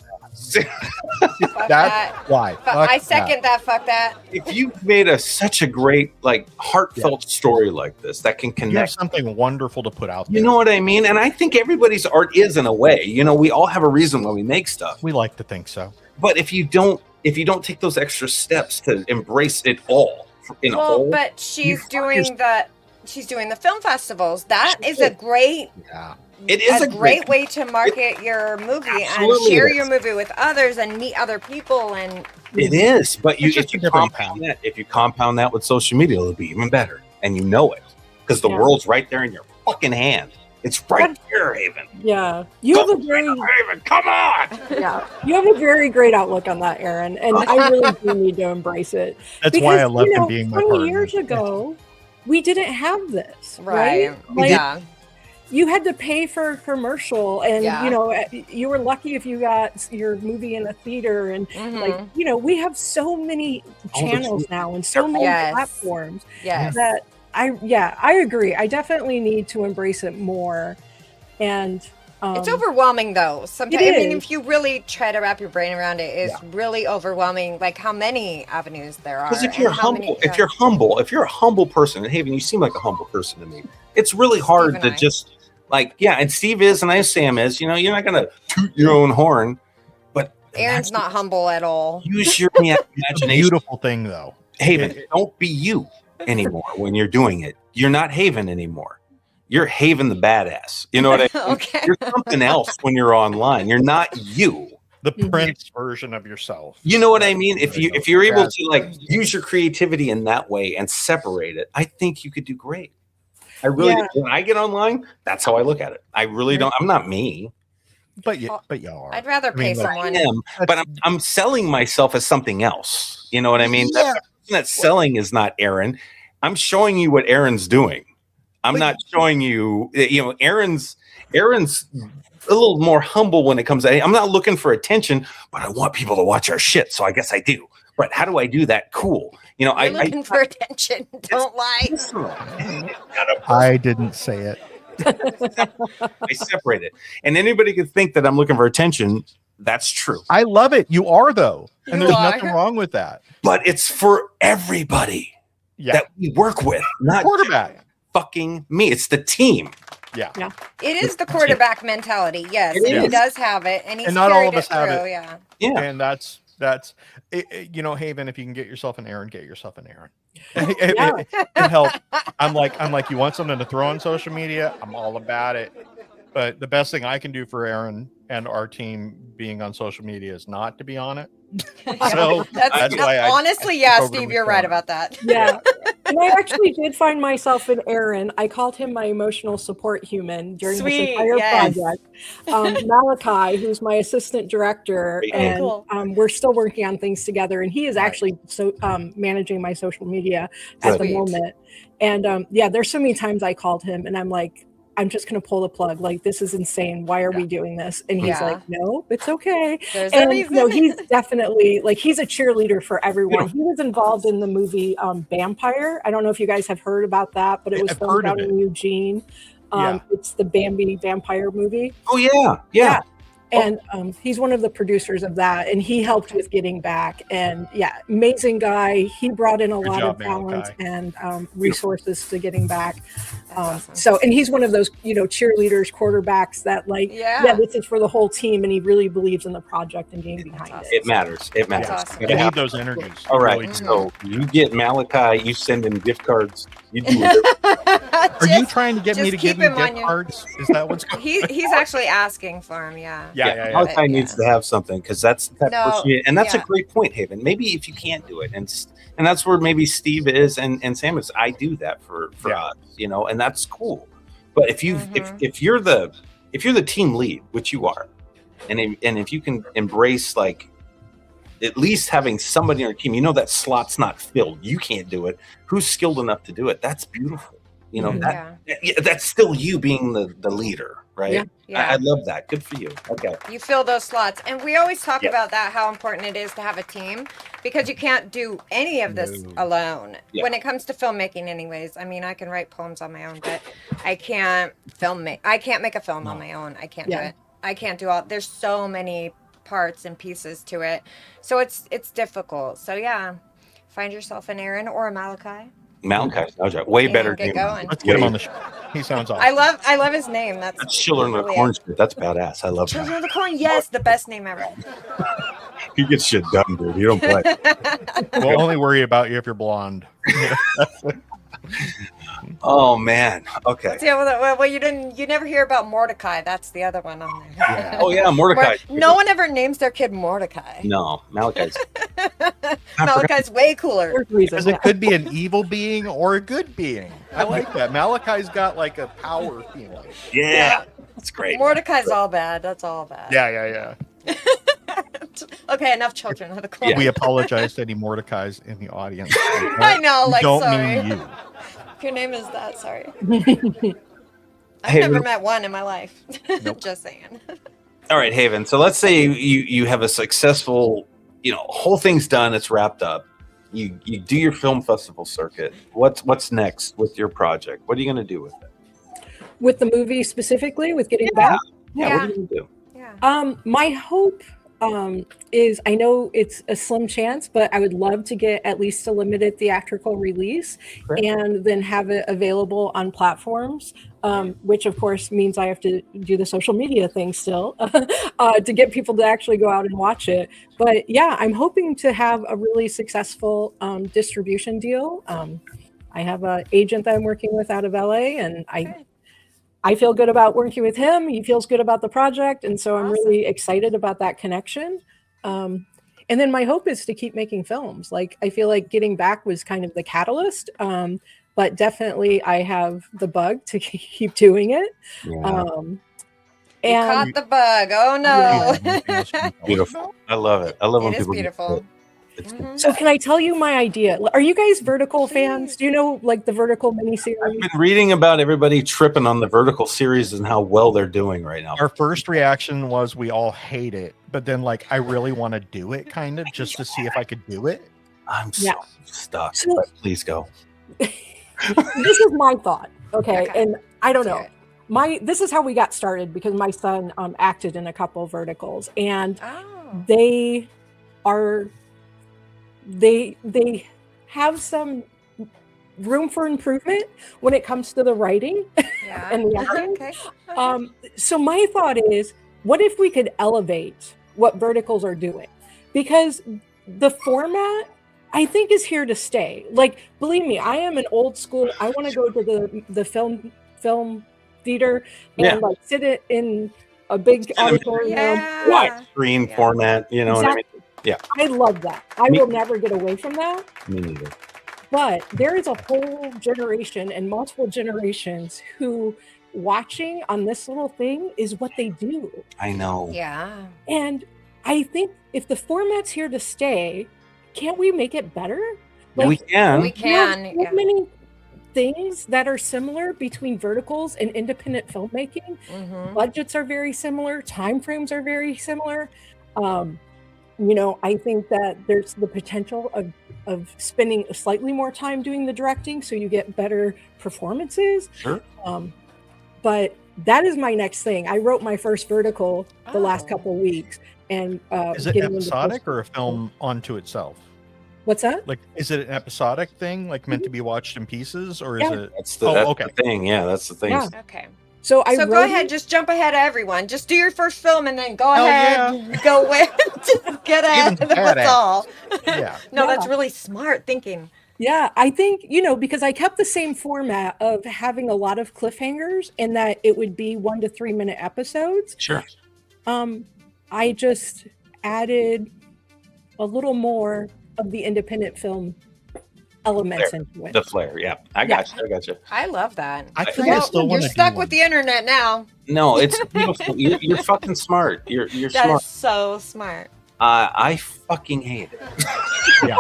Fuck That's why. But I second that. Fuck that. if you've made such a great, like, heartfelt story like this that can You have connect, something wonderful to put out there. you know what I mean? And I think everybody's art is, in a way. We all have a reason why we make stuff. We like to think so. But if you don't take those extra steps to embrace it all in a whole, But she's doing the film festivals. That is a great Yeah. it is a great way to market your movie and Absolutely share it your is. movie with others and meet other people. And it is. But It's just a different path. if you compound that with social media, it'll be even better, and you know it because the Yeah. world's right there in your fucking hand. It's right here, Haven. Yeah. You have a very Haven, come on! you have a very great outlook on that, Aaron. And I really do need to embrace it. That's why I love him being my 20 partner. years ago, we didn't have this. Right. yeah. You had to pay for a commercial, and Yeah. you were lucky if you got your movie in a theater, and Mhm. we have so many All the channels now and so many Yes. platforms Yes. that I agree. I definitely need to embrace it more, and It's overwhelming though. Sometimes, It I mean, is. if you really try to wrap your brain around it, it's really overwhelming. Like how many avenues there are. Because if you're and how humble, many- if you're a humble person, and Haven, you seem like a humble person to me. It's really hard and to I. just and Steve is, and I Sam is. You're not gonna toot your own horn, but Aaron's not humble at all. use your It's a imagination. beautiful thing, though. Haven, don't be you anymore when you're doing it. You're not Haven anymore. You're Haven the badass. You know what I mean? Okay. You're something else when you're online. You're not you. The Mhm. Prince version of yourself. You know what I mean? If you're able to use your creativity in that way and separate it, I think you could do great. I really do. When I get online, that's how I look at it. I really don't. I'm not me. But you are. I'd rather I mean, pay like, someone. I am, but I'm selling myself as something else. You know what I mean? Yeah. That selling is not Aaron. I'm showing you what Aaron's doing. I'm not showing you. Aaron's a little more humble when it comes to. I'm not looking for attention, but I want people to watch our shit. So I guess I do. But how do I do that? Cool. You're looking for attention. Don't lie. I didn't say it. I separate it, and anybody could think that I'm looking for attention. That's true, I love it. You are, though. And You there's are. nothing wrong with that. but it's for everybody Yeah. that we work with, not Quarterback. just fucking me. It's the team. Yeah. It is the quarterback mentality. Yes. It And he is. does have it. And he's And not all of carried us have through, it. Yeah. Yeah. And that's Haven, if you can get yourself an Aaron, get yourself an Aaron. Yeah. It helps. I'm like, you want something to throw on social media? I'm all about it. But the best thing I can do for Aaron and our team being on social media is not to be on it. So that's why I honestly, yeah, over Steve, the you're right corner. about that. Yeah. And I actually did find myself in Aaron. I called him my emotional support human during this entire project. Malachi, who's my assistant director, and cool. We're still working on things together. And he is actually managing my social media at the moment. And yeah, there's so many times I called him, and I'm like, I'm just going to pull the plug. Like, this is insane. Why are we doing this? And he's like, no, it's okay. There's and a reason. no, he's definitely like, he's a cheerleader for everyone. He was involved in the movie Vampire. I don't know if you guys have heard about that, but it was filmed out in Eugene. It's the Bambi vampire movie. Oh yeah. And he's one of the producers of that, and he helped with getting back. And yeah, amazing guy. He brought in a lot of talent and resources to getting back. So, and he's one of those, cheerleaders, quarterbacks that this is for the whole team, and he really believes in the project and getting behind it. It matters. It matters. Awesome. You need those energies. All right. So you get Malachi, you send him gift cards. You do whatever. Are you trying to get me to give you gift cards? Is that what's going on? He's actually asking for him, Yeah. Malachi needs to have something, because that's the type of person, and that's a great point, Haven. Maybe if you can't do it, and that's where maybe Steve is and Sam is. I do that for us, and that's cool. But if you if you're the team lead, which you are, and if you can embrace like at least having somebody on your team, that slot's not filled, you can't do it. Who's skilled enough to do it? That's beautiful. That's still you being the leader. Right. Yeah. I love that. Good for you. Okay. You fill those slots. And we always talk about that, how important it is to have a team, because you can't do any of this alone. When it comes to filmmaking anyways. I mean, I can write poems on my own, but I can't make a film on my own. I can't do it. I can't do all. There's so many parts and pieces to it. So it's difficult. So yeah, find yourself an Aaron or a Malachi. Malachi's way better get name. going. Let's get him on the show. He sounds awesome. I love his name. That's Children of the Corn. That's badass. I love that. Children of the Corn. Yes, the best name ever. He gets shit done, dude. You don't play. We'll only worry about you if you're blonde. Oh man. Okay. Yeah. Well, you never hear about Mordecai. That's the other one on there. Yeah. Oh yeah, Mordecai. No one ever names their kid Mordecai. No, Malachi's. Malachi's way cooler. Because it could be an evil being or a good being. I like that. Malachi's got like a power feeling. Yeah. That's great. Mordecai's all bad. That's all bad. Yeah. Okay, enough Children of the Corn. Yeah. We apologize to any Mordecai's in the audience. I know, sorry. Mean you. If your name is that, sorry. I've never met one in my life. Nope. Just saying. All right, Haven. So let's say you have a successful, whole thing's done, it's wrapped up. You do your film festival circuit. What's next with your project? What are you going to do with it? With the movie specifically, with getting back? Yeah. What are you going to do? Yeah. My hope is, I know it's a slim chance, but I would love to get at least a limited theatrical release and then have it available on platforms, which of course means I have to do the social media thing still to get people to actually go out and watch it. But yeah, I'm hoping to have a really successful distribution deal. I have an agent that I'm working with out of LA, and I feel good about working with him. He feels good about the project. And so I'm really excited about that connection. And then my hope is to keep making films. Like, I feel like Getting Back was kind of the catalyst, but definitely I have the bug to keep doing it. Yeah. And caught the bug. Oh no. Yeah. Beautiful. I love it. I love when it people is beautiful. So can I tell you my idea? Are you guys Vertical fans? Do you know like the Vertical miniseries? I've been reading about everybody tripping on the Vertical series and how well they're doing right now. Our first reaction was we all hate it, but then I really want to do it, kind of, just to see if I could do it. I'm so stuck. So, please go. This is my thought. Okay. And I don't know. This is how we got started, because my son acted in a couple Verticals, and they have some room for improvement when it comes to the writing and the acting. Okay. So my thought is, what if we could elevate what Verticals are doing? Because the format, I think, is here to stay. Like, believe me, I am an old school. I want to go to the film theater and sit it in a big auditorium, wide screen format. You know what I mean? Yeah, I love that. I will never get away from that. Me neither. But there is a whole generation and multiple generations who watching on this little thing is what they do. I know. Yeah. And I think if the format's here to stay, can't we make it better? We can. We can. There are so many things that are similar between verticals and independent filmmaking. Mhm. Budgets are very similar. Time frames are very similar. I think that there's the potential of spending slightly more time doing the directing so you get better performances. Sure. But that is my next thing. I wrote my first vertical the last Oh. couple weeks. And Is it getting into episodic post- or a film onto itself? What's that? Like, is it an episodic thing, like meant to be watched in pieces, or is Yeah. it? That's the, Oh, that's okay. the thing. Yeah, that's the thing. Yeah. Okay. So I So go wrote ahead, it- just jump ahead of everyone. Just do your first film and then go Hell ahead. Go with just get ahead of badass. us all. Yeah. No, Yeah. that's really smart thinking. Yeah, I think, because I kept the same format of having a lot of cliffhangers and that it would be 1 to 3 minute episodes. Sure. I just added a little more of the independent film elements into it. The flair. Yeah. I got you. I love that. I think I Well, still you're want to stuck with the internet now. No, it's beautiful. You're fucking smart. You're That smart. is so smart. I fucking hate it. Yeah.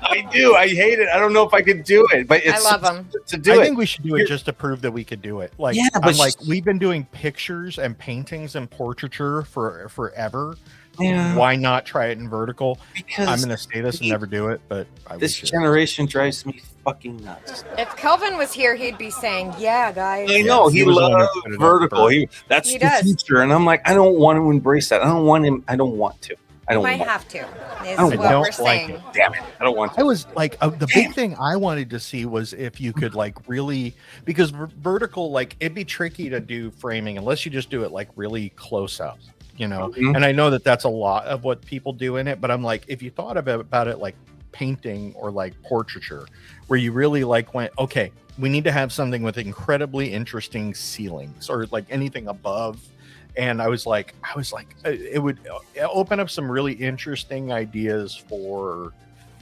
I do. I hate it. I don't know if I could do it, but it's I love 'em. to do I it. think we should do it You're- just to prove that we could do it. Like, Yeah, I'm but like, we've been doing pictures and paintings and portraiture for forever. Yeah. Why not try it in vertical? Because I'm going to say this and never do it, but I this wish it. generation drives me fucking nuts. If Kelvin was here, he'd be saying, "Yeah, guys." I know he he was the one who loves put it up vertical. first. That's He the does. future, and I'm like, I don't want to embrace that. I don't want him. I don't want to. I You don't might want. have to. Is I don't what we're like saying. it. Damn it! I don't want to. I was like, the big thing I wanted to see was if you could like really, because vertical, like it'd be tricky to do framing unless you just do it like really close up, Mhm. And I know that that's a lot of what people do in it, but I'm like, if you thought about it like painting or like portraiture, where you really like went, okay, we need to have something with incredibly interesting ceilings or like anything above. And I was like, it would open up some really interesting ideas for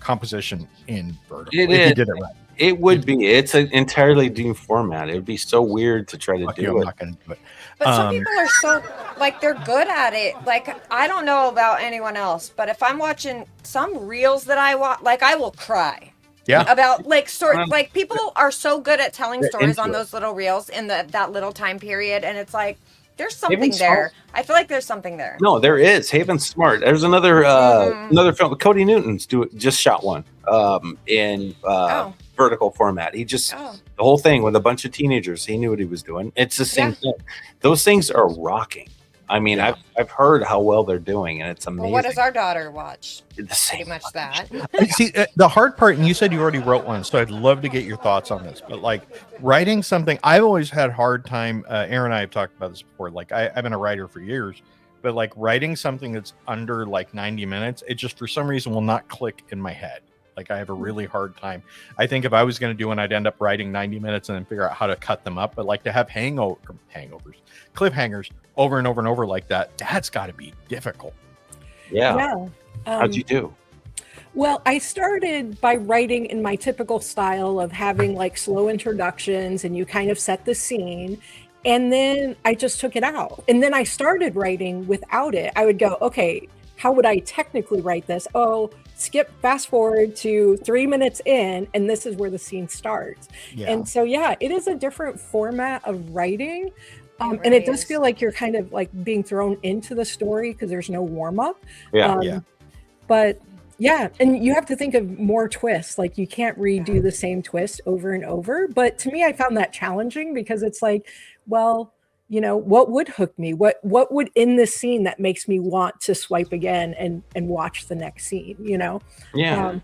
composition in vertical. It if is. you did it right. It would be. It's an entirely new format. It would be so weird to try to Fuck you, do I'm it. not going to do it. But some Um, people are so like they're good at it. Like I don't know about anyone else, but if I'm watching some reels that I watch, like I will cry. Yeah. About like Um, like people are so good at telling they're stories on into it. those little reels in that little time period, and it's like there's something Haven's there. I feel like there's something there. No, there is. Haven's smart. There's another Mhm. another film. Cody Newton's just shot one in vertical format. He just Oh. the whole thing with a bunch of teenagers. He knew what he was doing. It's the same thing. Those things are rocking. I mean, Yeah. I've heard how well they're doing, and it's Well, amazing. what does our daughter watch? the Pretty same much that. See, the hard part, and you said you already wrote one, so I'd love to get your thoughts on this. But like writing something, I've always had hard time. Aaron and I have talked about this before. Like I've been a writer for years, but like writing something that's under like 90 minutes, it just for some reason will not click in my head. Like I have a really hard time. I think if I was going to do one, I'd end up writing 90 minutes and then figure out how to cut them up. But like to have hangovers, cliffhangers over and over and over like that, that's got to be difficult. Yeah. Yeah. How'd you do? Well, I started by writing in my typical style of having like slow introductions and you kind of set the scene. And then I just took it out. And then I started writing without it. I would go, okay, how would I technically write this? Oh, fast forward to 3 minutes in, and this is where the scene starts. Yeah. And so, yeah, it is a different format of writing. And really it does is. feel like you're kind of like being thrown into the story because there's no warm up. Yeah. Yeah. But yeah, and you have to think of more twists. Like you can't redo the same twist over and over. But to me, I found that challenging because it's like, well, what would hook me? What would in this scene that makes me want to swipe again and watch the next scene? Yeah.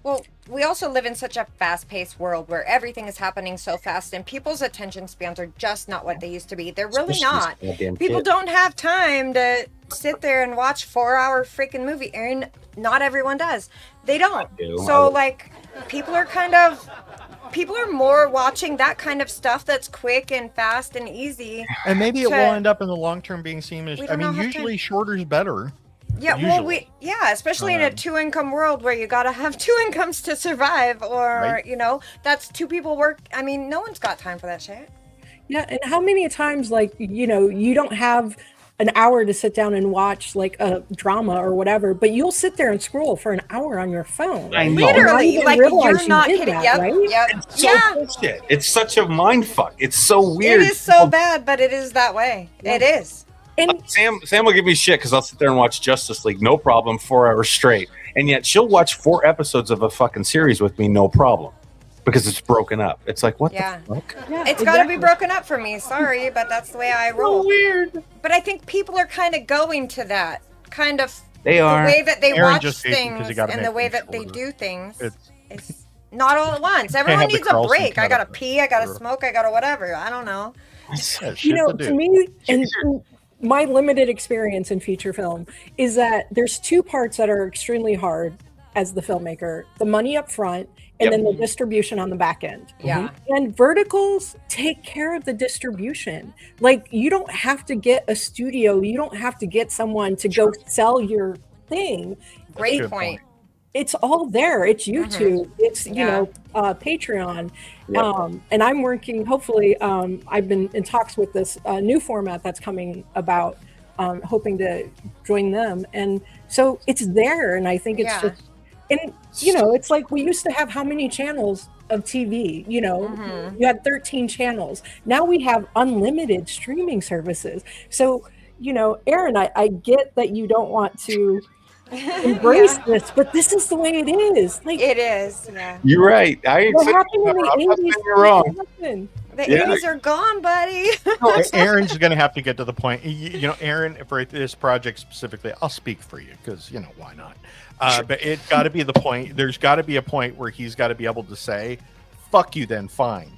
Well, we also live in such a fast-paced world where everything is happening so fast and people's attention spans are just not what they used to be. They're really Especially not. this goddamn People kid. don't have time to sit there and watch 4-hour freaking movie. And not everyone does. They don't. do. So like people are more watching that kind of stuff that's quick and fast and easy. And maybe it will to- end up in the long term being seen as, We I don't know mean, how to- usually shorter is better. Yeah, Usually. especially in a 2-income world where you gotta have 2 incomes to survive, or Right. that's 2 people work. I mean, no one's got time for that shit. Yeah, and how many times, like, you don't have an hour to sit down and watch like a drama or whatever, but you'll sit there and scroll for an hour on your phone. I know. Literally, even like realize you're you not did kidding. that, Yep, right? yep, It's so yeah. bullshit. It's such a mind fuck. It's so weird. It is so bad, but it is that way. Yeah. It is. And Sam will give me shit because I'll sit there and watch Justice League, no problem, 4 hours straight. And yet she'll watch 4 episodes of a fucking series with me, no problem. Because it's broken up. It's like, what Yeah. the fuck? yeah, It's got to be exactly. broken up for me. Sorry, but that's the way I roll. Weird. But I think people are kind of going to that kind of They the are. way that they Aaron watch just hates it 'cause things you gotta and make the way them that they shorter. do things. It's It's not all at once. Everyone have the needs a Carlson break. I cut gotta up. pee. I gotta Sure. smoke. I gotta whatever. I don't know. yeah, shit To do. me, and my limited experience in feature film is that there's 2 parts that are extremely hard as the filmmaker: the money up front, and Yep. then the distribution on the back end. Yeah. And verticals take care of the distribution. Like, you don't have to get a studio, you don't have to get someone to go sell your thing. Great Good point. It's all there. It's YouTube. It's Yeah. Patreon. Yep. And I'm working. Hopefully, I've been in talks with this new format that's coming about. Hoping to join them, and so it's there. And I think it's Yeah. just, and it's like we used to have how many channels of TV? You had 13 channels. Now we have unlimited streaming services. So, Aaron, I get that you don't want to embrace Yeah. this, but this is the way it is. Like, It is. Yeah. You're right. I what accept happened in I'm the not 80s? saying you're wrong. What happened? The Yeah. 80s are gone, buddy. Aaron's going to have to get to the point. Aaron, for this project specifically, I'll speak for you because, why not? But it's got to be the point. There's got to be a point where he's got to be able to say, fuck you, then fine.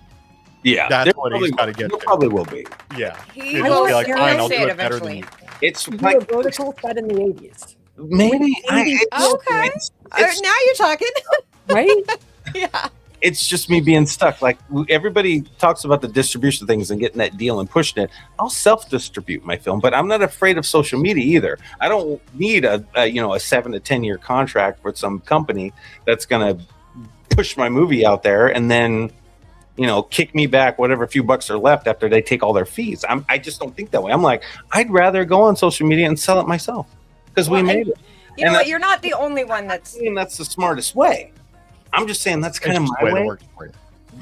Yeah, That's there what he's probably- gotta get there to. probably will be. Yeah. He He'll will just be like, he'll fine, I'll say do it it better than eventually. you. It's To do like a vertical set in the 80s, maybe Okay. Now you're talking. right? Yeah. it's just me being stuck. Like everybody talks about the distribution things and getting that deal and pushing it. I'll self-distribute my film, but I'm not afraid of social media either. I don't need a 7 to 10 year contract with some company that's gonna push my movie out there and then kick me back whatever few bucks are left after they take all their fees. I just don't think that way. I'm like, I'd rather go on social media and sell it myself because we Well, made it. You know And what? You're not the only one that's. And that's the smartest way. I'm just saying that's kind It's of just my the way way. it works for you.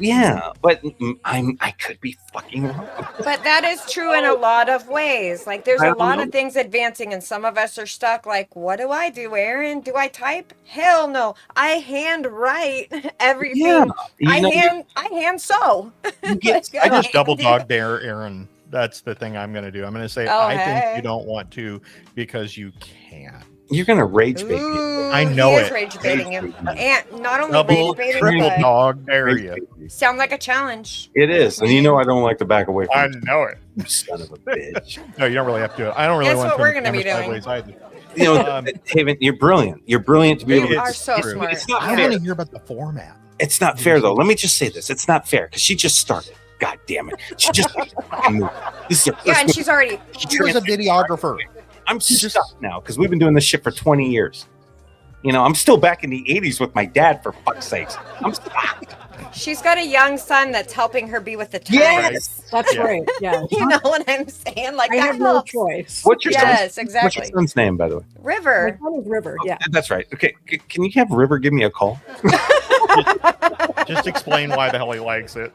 Yeah, but I could be fucking wrong. But that is true in a lot of ways. Like, there's I a don't lot know. of things advancing, and some of us are stuck. Like, what do I do, Aaron? Do I type? Hell no. I hand write everything. Yeah, I hand sew. you get- I just double dog dare Aaron. That's the thing I'm going to do. I'm going to say, Oh, I think hey. you don't want to because you can't. you're gonna rage bait me. Ooh, I know he is it. rage baiting him. And not only Double, rage baiting, triple but dog dare Rage you. bait me. sound like a challenge. It is, and I don't like to back away I from it. know it. You son of a bitch. No, you don't really have to do it. I don't really Guess want what to we're gonna be camera doing? sideways either. Haven, you're brilliant. You're brilliant to be able You to. are so true. smart. It's not I fair. want to hear about the format. It's not fair though. Let me just say this. It's not fair because she just started. God damn it. She just this is her Yeah, first and she's already. She was a videographer. I'm stuck now because we've been doing this shit for 20 years. I'm still back in the 80s with my dad, for fuck's sakes. I'm stuck. She's got a young son that's helping her be with the times. Yes. That's Yeah. right. Yeah. You know what I'm saying? Like, I that have no helps. choice. What's your Yes, son's, exactly. What's your son's name, by the way? My River. son is River. Yeah. That's right. Okay. Can you have River give me a call? Just explain why the hell he likes it.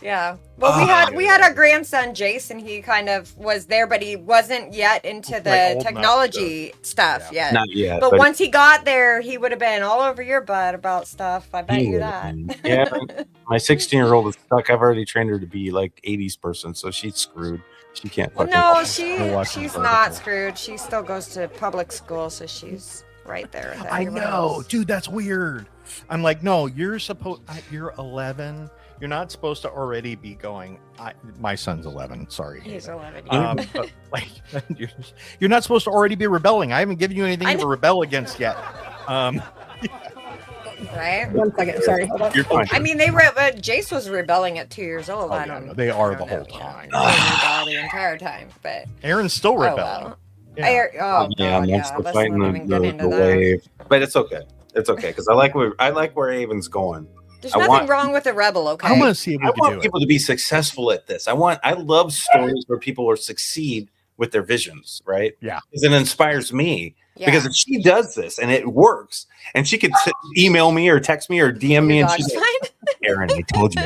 Yeah. Well, we had our grandson Jason. He kind of was there, but he wasn't yet into Like, the old enough technology stuff yet. Not yet. But once he got there, he would have been all over your butt about stuff. I bet you that. Yeah. My 16-year-old is stuck. I've already trained her to be like 80s person, so she's screwed. She can't Well, fucking. no, We'll watch she's the not vertical. screwed. She still goes to public school, so she's right there with I everyone know, else. dude. That's weird. I'm like, no, you're 11. You're not supposed to already be going. My son's 11. Sorry. He's 11. But, like, you're not supposed to already be rebelling. I haven't given you anything I to know. rebel against yet. Right? 1 second. Sorry. Hold on. You're fine. I mean, Jace was rebelling at 2 years old. Oh, I yeah, don't no, they are I don't the whole know, yeah. time. They rebel the entire time, but Aaron's still oh rebelling. well. Yeah. Oh god, monster yeah. Let's fighting not even get into the that. wave. But it's okay. It's okay because I like where Haven's going. There's I nothing want- wrong with a rebel, okay? I want to see if I we can want do it. people to be successful at this. I love stories where people are succeed with their visions, right? Yeah. Because it inspires me. Yeah. Because if she does this and it works, and she could email me or text me or DM me, Your and she's dog's like, fine? Aaron, I told you.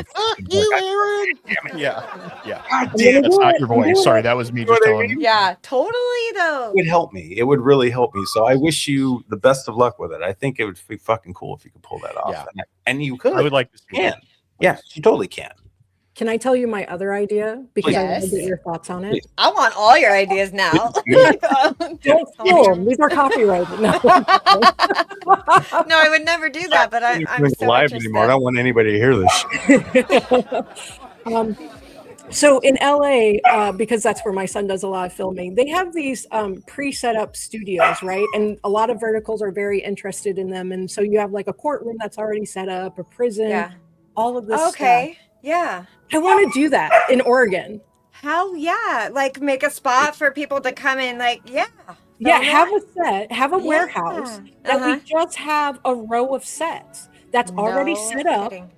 Yeah. Yeah. God damn, That's not your voice. Sorry, that was me You know just what I telling mean? you. Yeah, totally though. It would help me. It would really help me. So I wish you the best of luck with it. I think it would be fucking cool if you could pull that off. Yeah. And you could. I would like to see can. it. Yeah, you totally can. Can I tell you my other idea? Because I want Yes. to get your thoughts on it. Please. I want all your ideas now. Don't steal them. These are copyrighted. No. No, I would never do that, but I'm doing so live interested. anymore. I don't want anybody to hear this. So in LA, because that's where my son does a lot of filming, they have these pre-set up studios, right? And a lot of verticals are very interested in them. And so you have like a courtroom that's already set up, a prison, Yeah. all of this Okay. Yeah. stuff. I want to do that in Oregon. Hell yeah. Like make a spot for people to come in. Like, yeah. Yeah, Why have not? a set, have a Yeah. warehouse that we just have a row of sets that's already No set up. kidding.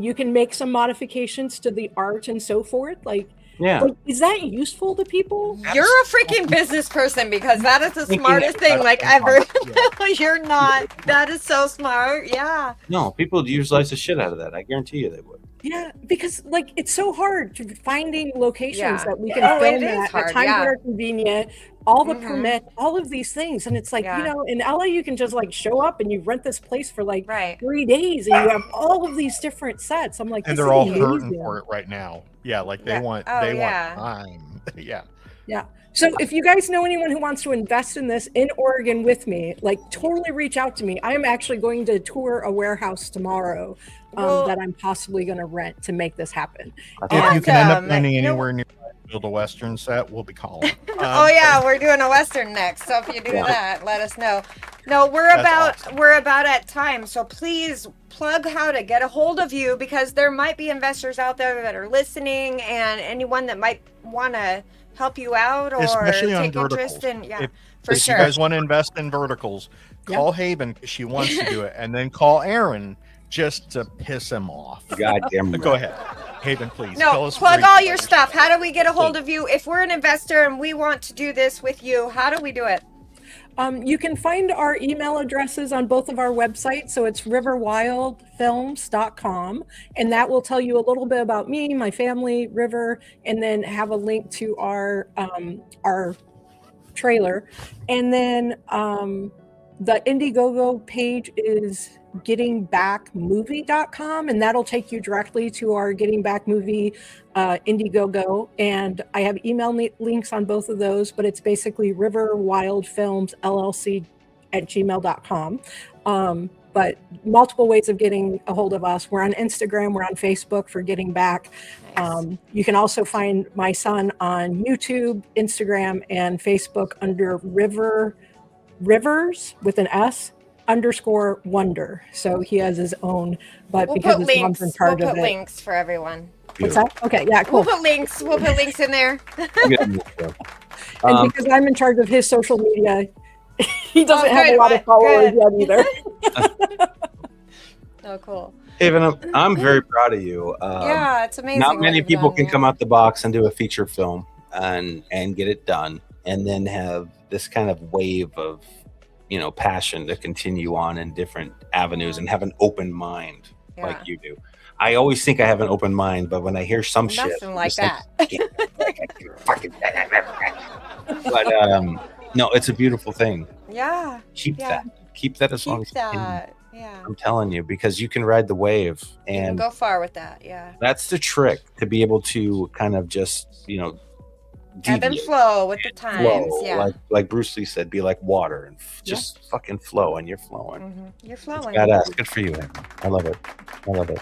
You can make some modifications to the art and so forth. Like, Yeah. like, is that useful to people? You're a freaking business person because that is the Thinking smartest it- thing like ever. Yeah. You're not. That is so smart. Yeah. No, people would utilize the shit out of that. I guarantee you they would. Yeah, because like it's so hard to finding locations Yeah. that we can Oh, it film is at hard, times yeah. that are convenient, all the Mhm. permits, all of these things. And it's like, Yeah. you know, in LA you can just like show up and you rent this place for like Right. 3 days and you have all of these different sets. I'm like, And this they're is all amazing. hurting for it right now. Yeah, like they Yeah. want Oh, they yeah. want time. Yeah. Yeah. So if you guys know anyone who wants to invest in this in Oregon with me, like totally reach out to me. I am actually going to tour a warehouse tomorrow Well- that I'm possibly going to rent to make this happen. If you can end up Awesome. landing You know- anywhere near build a Western set, we'll be calling. Oh yeah, we're doing a Western next. So if you do that, let us know. No, we're That's about at time. So please plug how to get a hold of you because there might be investors out there that are listening and anyone that might want to help you out or Especially on take interest verticals. in If- for if sure. you guys want to invest in verticals, Yeah. call Haven because she wants to do it, and then call Aaron just to piss him off. God damn it. Go ahead, Haven, please. tell No, us plug where all you- your stuff. How do we get a hold of you? If we're an investor and we want to do this with you, how do we do it? You can find our email addresses on both of our websites. So it's riverwildfilms.com. And that will tell you a little bit about me, my family, River, and then have a link to our trailer. And then the Indiegogo page is gettingbackmovie.com, and that'll take you directly to our Getting Back Movie Indiegogo. And I have email links on both of those, but it's basically riverwildfilmsllc@gmail.com. But multiple ways of getting a hold of us. We're on Instagram, we're on Facebook for Getting Back. Nice. You can also find my son on YouTube, Instagram, and Facebook under Rivers with an S _wonder. So he has his own, but We'll because put his mom's in links. charge We'll of put it. links for everyone. What's that? Okay, yeah, cool. We'll put links. We'll put links in there. And Um, because I'm in charge of his social media, he doesn't have good, a lot of good. followers yet either. Oh, cool. Haven, I'm very proud of you. Yeah, it's amazing. Not what many you've people done, can yeah. come out the box and do a feature film and get it done, and then have this kind of wave of passion to continue on in different avenues and have an open mind like you do. I always think I have an open mind, but when I hear some shit, Nothing like it's but no, it's a beautiful thing. Yeah. Keep Yeah. that. Keep that as long Keep as you can. that. Yeah. I'm telling you, because you can ride the wave, You can and go far with that. Yeah. that's the trick, to be able to kind of just Ebb and deviate, flow with the times. flow, Yeah. like Bruce Lee said, be like water and just fucking flow, and you're flowing. You're It's flowing. badass. Good for you. Aaron. I love it. I love it.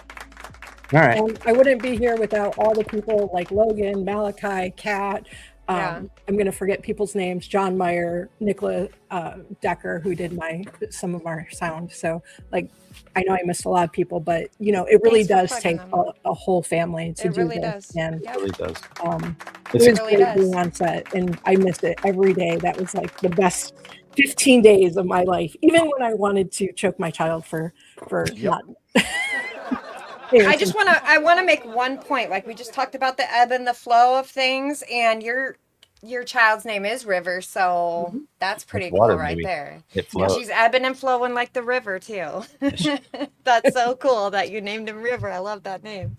All right. I wouldn't be here without all the people like Logan, Malachi, Kat, Yeah. I'm going to forget people's names. John Meyer, Nicola Decker, who did some of our sound. So like, I know I missed a lot of people, but you know, it really Thanks for does take plugging them. a whole family to It do really this. does. And It Yep. really does. it It's was really great does. being on set, and I missed it every day. That was like the best 15 days of my life, even when I wanted to choke my child for not. I want to make one point. Like we just talked about the ebb and the flow of things, and your child's name is River, so that's pretty water, cool right baby. there. It flows. She's ebbing and flowing like the river too. That's so cool that you named him River. I love that name.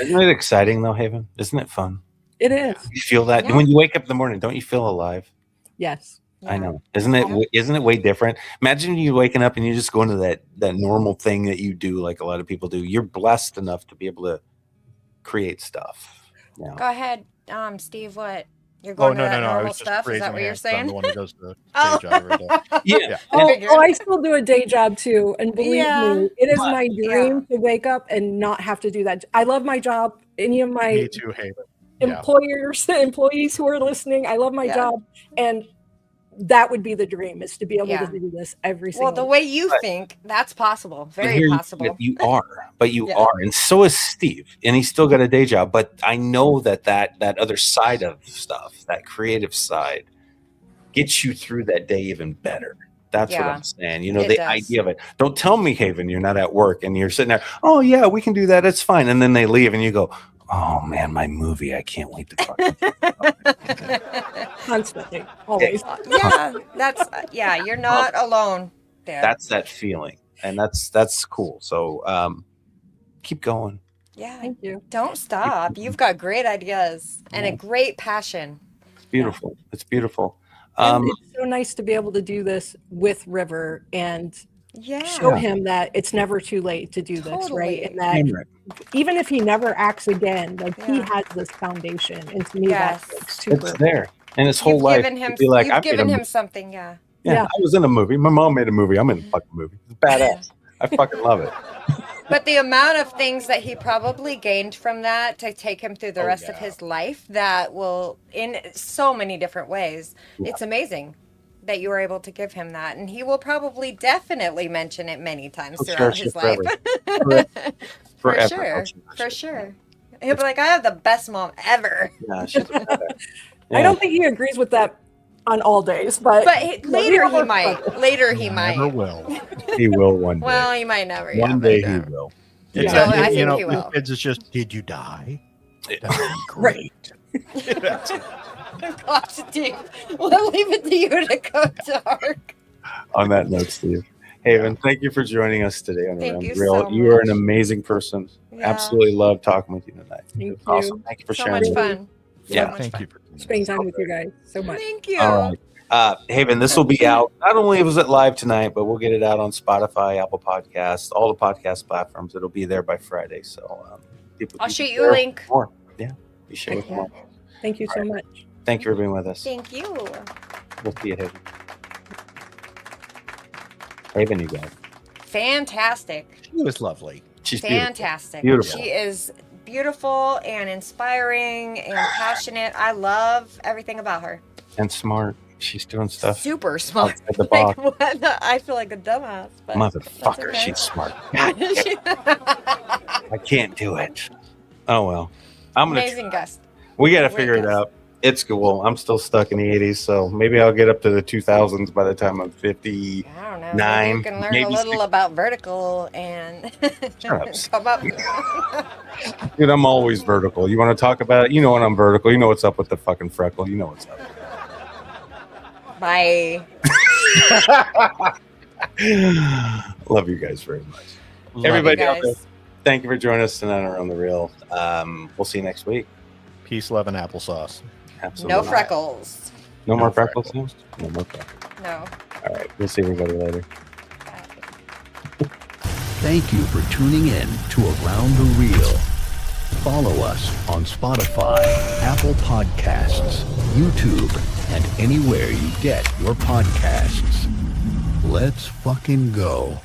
Isn't it exciting though, Haven? Isn't it fun? It is. You feel that Yeah. when you wake up in the morning, don't you feel alive? Yes. I Yeah. know. Isn't it way different? Imagine you waking up and you just go into that normal thing that you do, like a lot of people do. You're blessed enough to be able to create stuff. Yeah. Go ahead, Steve. What you're Oh going no, to that no, no! I normal was just stuff? Is raising that my what you're hand 'cause I'm saying? the one who does the Oh. day job every day. Yeah. Oh, I still do a day job too, and believe Yeah. me, it is my dream Yeah. to wake up and not have to do that. I love my job. Any of my Me too, Haven. Yeah. employees who are listening, I love my Yeah. job, and that would be the dream, is to be able Yeah. to do this every Well, single the way you think, that's possible. But Very here possible. You are, but you Yeah. are, and so is Steve, and he's still got a day job. But I know that other side of stuff, that creative side, gets you through that day even better. That's what Yeah. I'm saying. You know, It the does. idea of it. Don't tell me, Haven, you're not at work and you're sitting there. Oh yeah, we can do that. It's fine. And then they leave, and you go, "Oh man, my movie! I can't wait to fucking." constantly, always. Yeah, you're not alone there. That's that feeling, and that's cool. So keep going. Yeah. Thank you. Don't stop. You've got great ideas and a great passion. It's beautiful. It's beautiful. And it's so nice to be able to do this with River and Yeah. show him that it's never too late to do this, right? Totally. And that even if he never acts again, like he Yeah. has this foundation, and to me Yes. that's like super. It's there, and his whole You've life. given him, to be like, you've I've made a given him movie. something, yeah. Yeah, I was in a movie. My mom made a movie. I'm in a fucking movie. It's badass. I fucking love it. But the amount of things that he probably gained from that to take him through the rest of his life, that will, in so many different ways, it's amazing that you were able to give him that. And he will probably definitely mention it many times throughout his life. For Forever. sure. For sure. He'll be like, I have the best mom ever. Yeah, she's badass. I don't think he agrees with that on all days, but Later he might. Later he might. Never will. He will one day. Well, he might never. One day he will. It's No, that, I you think know, he with will. kids, it's just, did you die? Yeah. That would be great. God, Steve, we'll leave it to you to go dark. On that note, Steve. Haven, thank you for joining us today on Thank Around you the Reel. so You are an much. amazing person. Yeah. Absolutely love talking with you tonight. Thank It was you. awesome. Thank you for So sharing. much it. fun. Yeah. So much Thank fun. you for doing spending that. time with you guys so much. Thank you. All right. Haven, this will be out. Not only was it live tonight, but we'll get it out on Spotify, Apple Podcasts, all the podcast platforms. It'll be there by Friday. So people I'll can shoot you share a link. more. Yeah. Be sure with Yeah. more. Thank you so much. Thank you for being with us. Thank you. We'll see you, Haven. Haven, you guys. Fantastic. She was lovely. She's beautiful. Fantastic. Beautiful. She is beautiful and inspiring and passionate. I love everything about her. And smart. She's doing stuff. Super smart. outside the Like, box. what? I feel like a dumbass. But Motherfucker, that's okay. she's smart. God damn it. I can't do it. Oh well. I'm gonna Amazing try. guest. We gotta Great figure it guest. out. It's cool. I'm still stuck in the 80s, so maybe I'll get up to the 2000s by the time I'm 50. I don't know. Nine, Maybe you can learn maybe a little 6. about vertical and Shut up. come up. Dude, I'm always vertical. You want to talk about it? You know when I'm vertical. You know what's up with the fucking freckle. You know what's up. Bye. Love you guys very much. Love Everybody you out there, guys. thank you for joining us tonight Around the Reel. We'll see you next week. Peace, love, and applesauce. Absolutely. No freckles. No more No freckles? freckles. No more freckles. No. All right. We'll see everybody later. Bye. Thank you for tuning in to Around the Reel. Follow us on Spotify, Apple Podcasts, YouTube, and anywhere you get your podcasts. Let's fucking go.